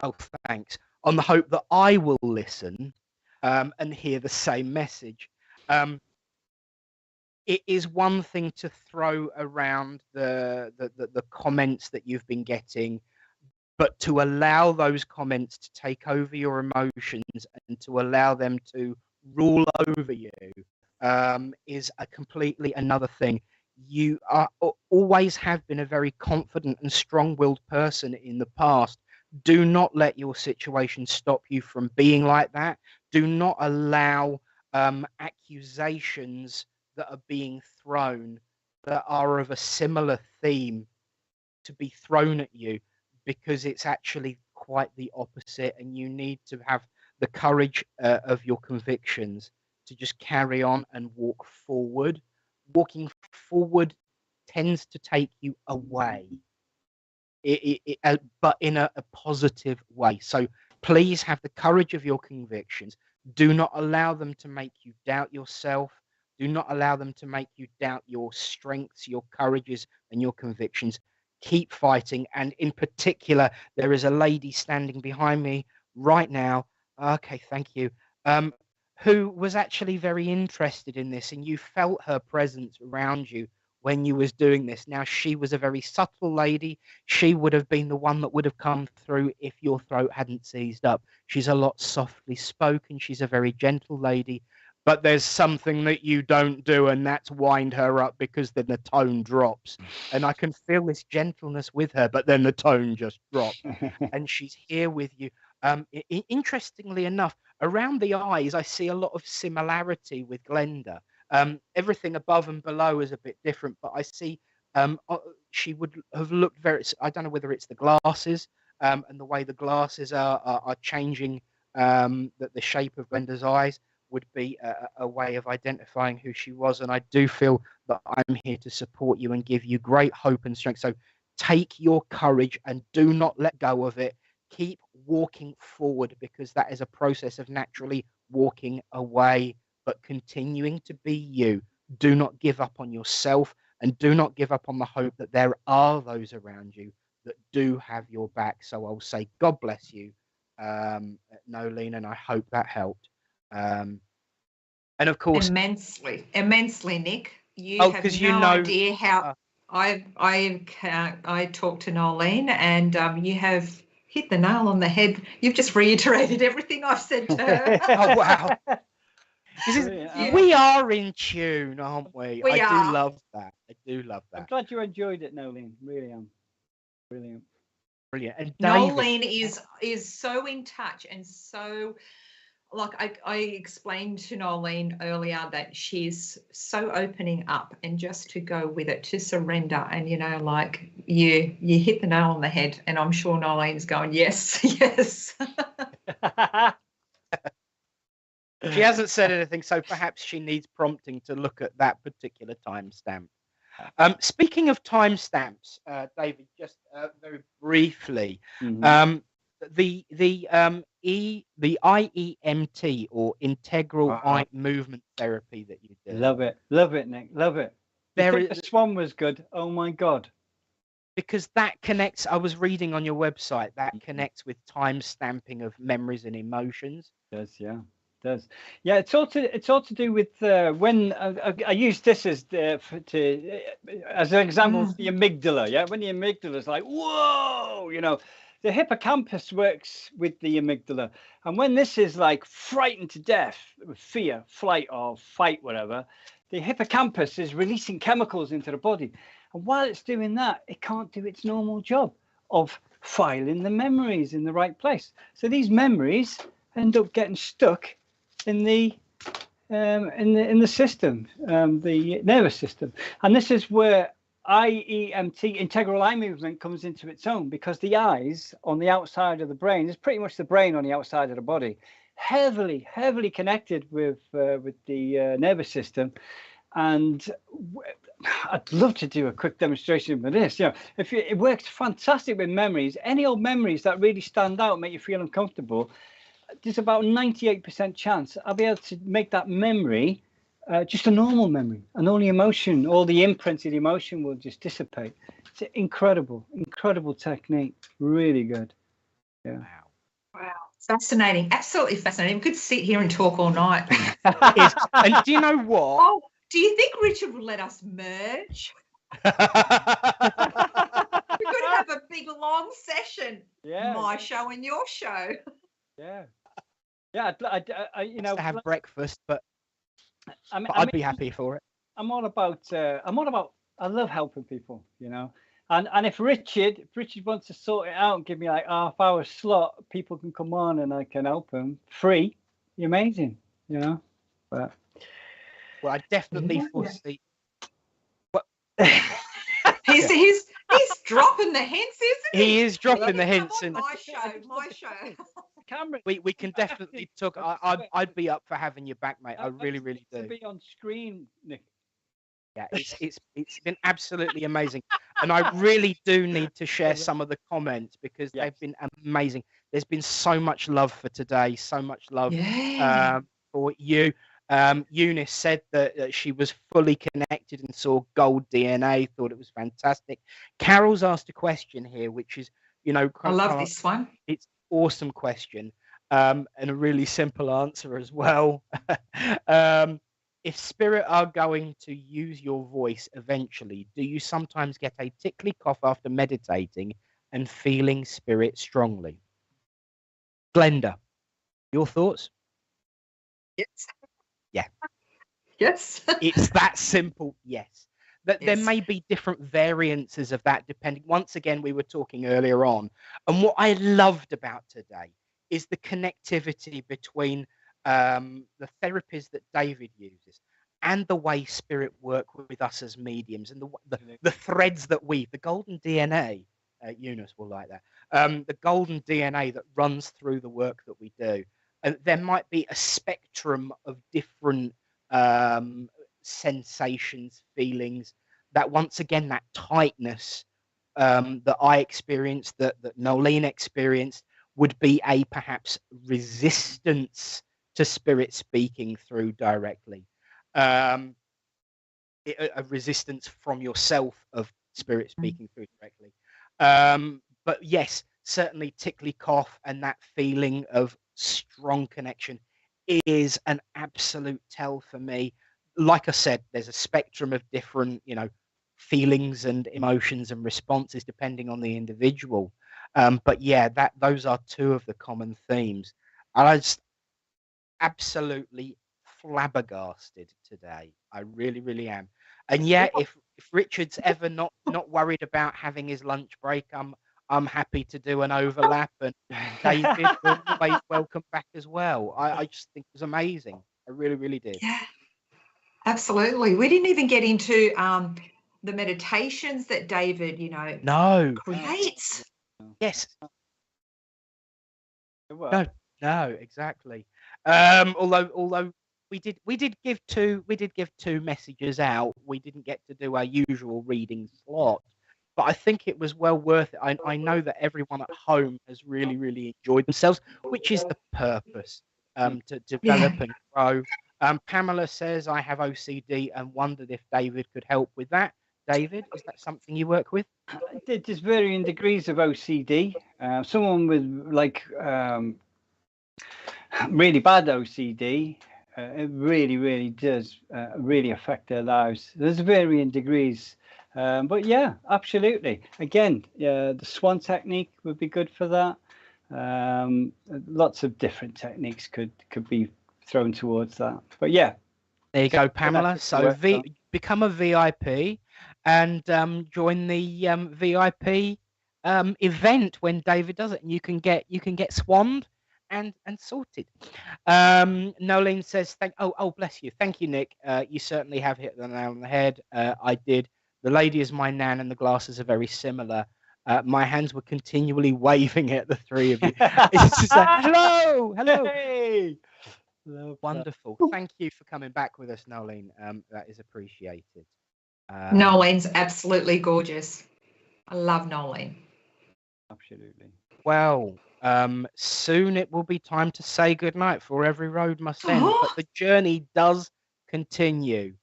Oh, thanks. On the hope that I will listen and hear the same message. It is one thing to throw around the comments that you've been getting, but to allow those comments to take over your emotions and to allow them to rule over you is a completely another thing. You are always have been a very confident and strong-willed person in the past. Do not let your situation stop you from being like that. Do not allow accusations that are being thrown that are of a similar theme to be thrown at you, because it's actually quite the opposite, and you need to have the courage of your convictions to just carry on and walk forward. Walking forward tends to take you away, but in a positive way. So please have the courage of your convictions. Do not allow them to make you doubt yourself. Do not allow them to make you doubt your strengths, your courages, and your convictions. Keep fighting. And in particular, there is a lady standing behind me right now. Okay, thank you. Who was actually very interested in this, and you felt her presence around you when you was doing this. Now, she was a very subtle lady. She would have been the one that would have come through if your throat hadn't seized up. She's a lot softly spoken. She's a very gentle lady. But there's something that you don't do, and that's wind her up, because then the tone drops. And I can feel this gentleness with her, but then the tone just drops. And she's here with you. Interestingly enough, around the eyes, I see a lot of similarity with Glenda. Everything above and below is a bit different, but I see she would have looked very, I don't know whether it's the glasses and the way the glasses are changing, that the shape of Glenda's eyes would be a way of identifying who she was. And I do feel that I'm here to support you and give you great hope and strength. So take your courage and do not let go of it. Keep walking forward, because that is a process of naturally walking away, but continuing to be you. Do not give up on yourself, and do not give up on the hope that there are those around you that do have your back. So I'll say God bless you, Nolene, and I hope that helped. And of course, immensely, Nick. You have no idea how I talked to Nolene, and you have hit the nail on the head. You've just reiterated everything I've said to her. Oh wow! We are in tune, aren't we? I do love that. I'm glad you enjoyed it, Nolene. Really am. Brilliant. And Nolene is so in touch, and so, like I explained to Nolene earlier, that she's so opening up, and just to go with it, to surrender. And like you hit the nail on the head, and I'm sure Nolene's going, yes. She hasn't said anything, so perhaps she needs prompting to look at that particular timestamp. Speaking of timestamps, David, just very briefly, the IEMT, or integral eye movement therapy that you did. Love it, Nick. Love it. The swan was good. Oh my God. Because that connects. I was reading on your website that connects with time stamping of memories and emotions. It does. Yeah, it's all to do with when I use this as an example, the amygdala. Yeah, when the amygdala is like, whoa, the hippocampus works with the amygdala, and when this is like frightened to death with fear, flight or fight, whatever, the hippocampus is releasing chemicals into the body, and while it's doing that, it can't do its normal job of filing the memories in the right place. So these memories end up getting stuck in the system, the nervous system. And this is where IEMT, integral eye movement, comes into its own, because the eyes on the outside of the brain is pretty much the brain on the outside of the body, heavily connected with the nervous system. And I'd love to do a quick demonstration with this. It works fantastic with memories. Any old memories that really stand out, make you feel uncomfortable, there's about 98% chance I'll be able to make that memory just a normal memory, and all the imprinted emotion will just dissipate. It's an incredible technique. Really good. Yeah. Wow. Fascinating. Absolutely fascinating. We could sit here and talk all night. And do you know what? Oh, do you think Richard would let us merge? We could have a big long session. Yeah. My show and your show. Yeah. I to have breakfast, but I'd be happy for it. I'm all about. I love helping people, And if Richard wants to sort it out and give me like half-hour slot, people can come on and I can help them free. Amazing, But Well, I definitely foresee. Well, He's dropping the hints, isn't he? he is dropping the hints, Come and on, my show. Cameron, we can definitely talk. I'd be up for having you back, mate. I really to do. be on screen, Nick. Yeah, it's been absolutely amazing, and I really do need to share some of the comments because they've been amazing. There's been so much love for today, so much love for you. Eunice said that she was fully connected and saw gold DNA, thought it was fantastic. Carol's asked a question here, which is, I love this one. It's an awesome question, and a really simple answer as well. If spirit are going to use your voice eventually, do you sometimes get a tickly cough after meditating and feeling spirit strongly? Glenda, your thoughts? Yes. Yeah. Yes. It's that simple. Yes. There may be different variances of that depending. Once again, we were talking earlier on, and what I loved about today is the connectivity between the therapies that David uses and the way spirit work with us as mediums, and the threads that weave, the golden DNA. Eunice will like that. The golden DNA that runs through the work that we do. There might be a spectrum of different sensations, feelings, that once again, that tightness that I experienced, that Nolene experienced, would be a perhaps resistance to spirit speaking through directly. A resistance from yourself of spirit speaking through directly. But yes, certainly tickly cough and that feeling of strong connection is an absolute tell for me. Like I said, there's a spectrum of different, feelings and emotions and responses depending on the individual. But yeah, those are two of the common themes. And I just absolutely flabbergasted today. I really, really am. And yeah, if Richard's ever not worried about having his lunch break, I'm happy to do an overlap, and David will always welcome back as well. I just think it was amazing. I really, really did. Yeah, absolutely. We didn't even get into the meditations that David, creates. Yes. Well. No, exactly. Although we did give two messages out. We didn't get to do our usual reading slot, but I think it was well worth it. I know that everyone at home has really, really enjoyed themselves, which is the purpose, to develop and grow. Pamela says, I have OCD and wondered if David could help with that. David, is that something you work with? There's varying degrees of OCD. Someone with really bad OCD, it really, really does really affect their lives. There's varying degrees. But yeah, absolutely. Again, the swan technique would be good for that. Lots of different techniques could be thrown towards that. But yeah. There you go, Pamela. So become a VIP and join the VIP event when David does it, and you can get swanned and sorted. Nolene says, oh bless you. Thank you, Nick. You certainly have hit the nail on the head. I did. The lady is my nan and the glasses are very similar. My hands were continually waving at the three of you. It's just like, hello. Hey. Wonderful. Thank you for coming back with us, Nolene. That is appreciated. Nolene's absolutely gorgeous. I love Nolene. Absolutely. Well, soon it will be time to say goodnight, for every road must end, but the journey does continue.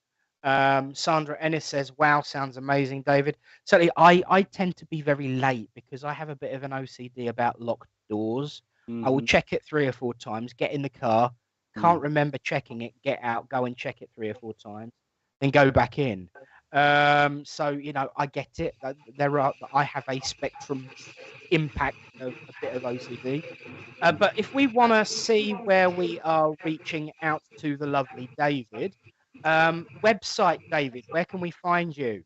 Sandra Ennis says, wow, sounds amazing, David. Certainly, I tend to be very late because I have a bit of an OCD about locked doors. I will check it 3 or 4 times, get in the car, can't remember checking it, get out, go and check it 3 or 4 times, then go back in. So, I get it. I have a spectrum impact of a bit of OCD. But if we want to see where we are reaching out to the lovely David, website, David, where can we find you?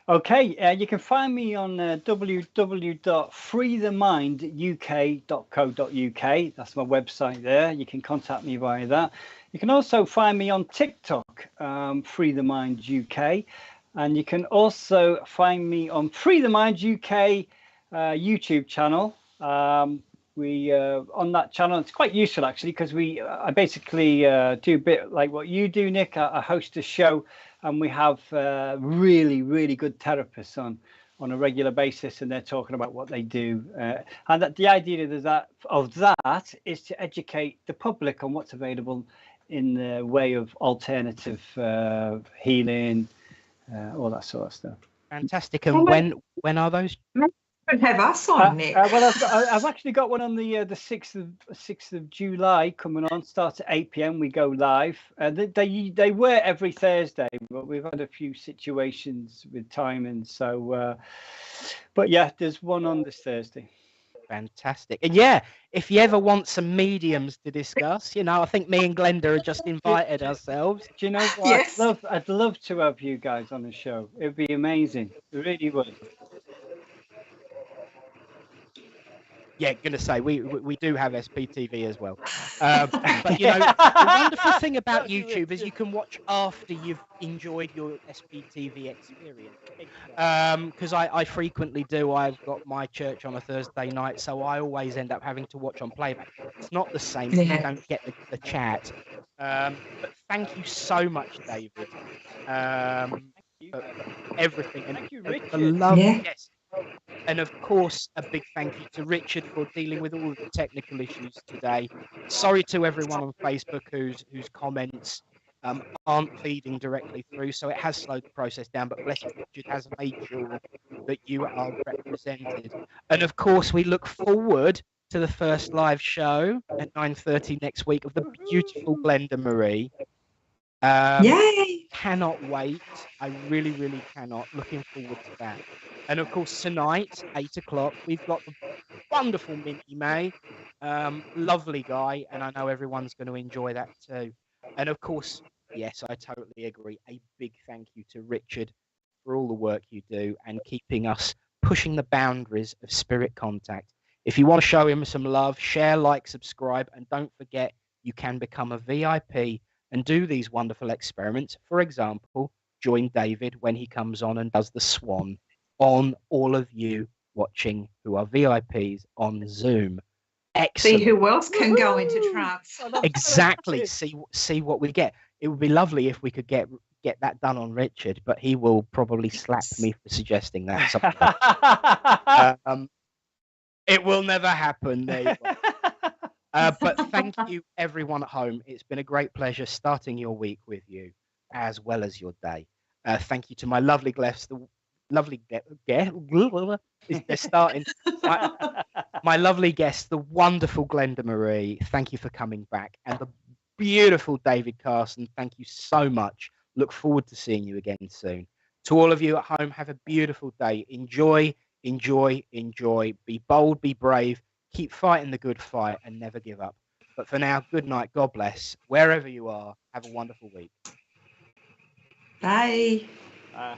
Okay, you can find me on www.freetheminduk.co.uk. That's my website there. You can contact me via that. You can also find me on TikTok, Free the Mind UK, and you can also find me on Free the Mind UK YouTube channel. We on that channel, it's quite useful actually, because I basically do a bit like what you do, Nick. I host a show, and we have really, really good therapists on a regular basis, and they're talking about what they do. And that the idea of that is to educate the public on what's available in the way of alternative healing, all that sort of stuff. Fantastic. And when are those? Don't have us on, Nick. Well, I've actually got one on the 6th of July coming on. Starts at 8 p.m. We go live. They were every Thursday, but we've had a few situations with timing. So, but yeah, there's one on this Thursday. Fantastic. And yeah, if you ever want some mediums to discuss, I think me and Glenda have just invited ourselves. Do you know what? Yes. I'd love to have you guys on the show. It'd be amazing. It really would. Yeah, gonna say we do have SPTV as well. But the wonderful thing about YouTube is you can watch after you've enjoyed your SPTV experience. Because I frequently do. I've got my church on a Thursday night, so I always end up having to watch on playback. It's not the same. You don't get the chat. But thank you so much, David. For everything and thank you, Richard. the love. Yeah. Yes. And of course, a big thank you to Richard for dealing with all of the technical issues today. Sorry to everyone on Facebook whose comments aren't feeding directly through, so it has slowed the process down. But bless you, Richard has made sure that you are represented. And of course, we look forward to the first live show at 9:30 next week of the beautiful Glenda Marie. Yay! Cannot wait. I really, really cannot. Looking forward to that. And of course, tonight, 8 o'clock, we've got the wonderful Minty May. Lovely guy, and I know everyone's going to enjoy that too. And of course, yes, I totally agree. A big thank you to Richard for all the work you do and keeping us pushing the boundaries of spirit contact. If you want to show him some love, share, like, subscribe, and don't forget you can become a VIP and do these wonderful experiments. For example, join David when he comes on and does the swan on all of you watching who are VIPs on Zoom. Excellent. See who else can go into trance. Exactly. See what we get. It would be lovely if we could get that done on Richard, but he will probably slap me for suggesting that. It will never happen. There you go. But thank you, everyone at home. It's been a great pleasure starting your week with you, as well as your day. Thank you to my lovely guests, they're starting. My lovely guest, the wonderful Glenda Marie. Thank you for coming back, and the beautiful David Carson. Thank you so much. Look forward to seeing you again soon. To all of you at home, have a beautiful day. Enjoy, enjoy, enjoy. Be bold, be brave. Keep fighting the good fight and never give up. But for now, good night. God bless. Wherever you are, have a wonderful week. Bye. Bye.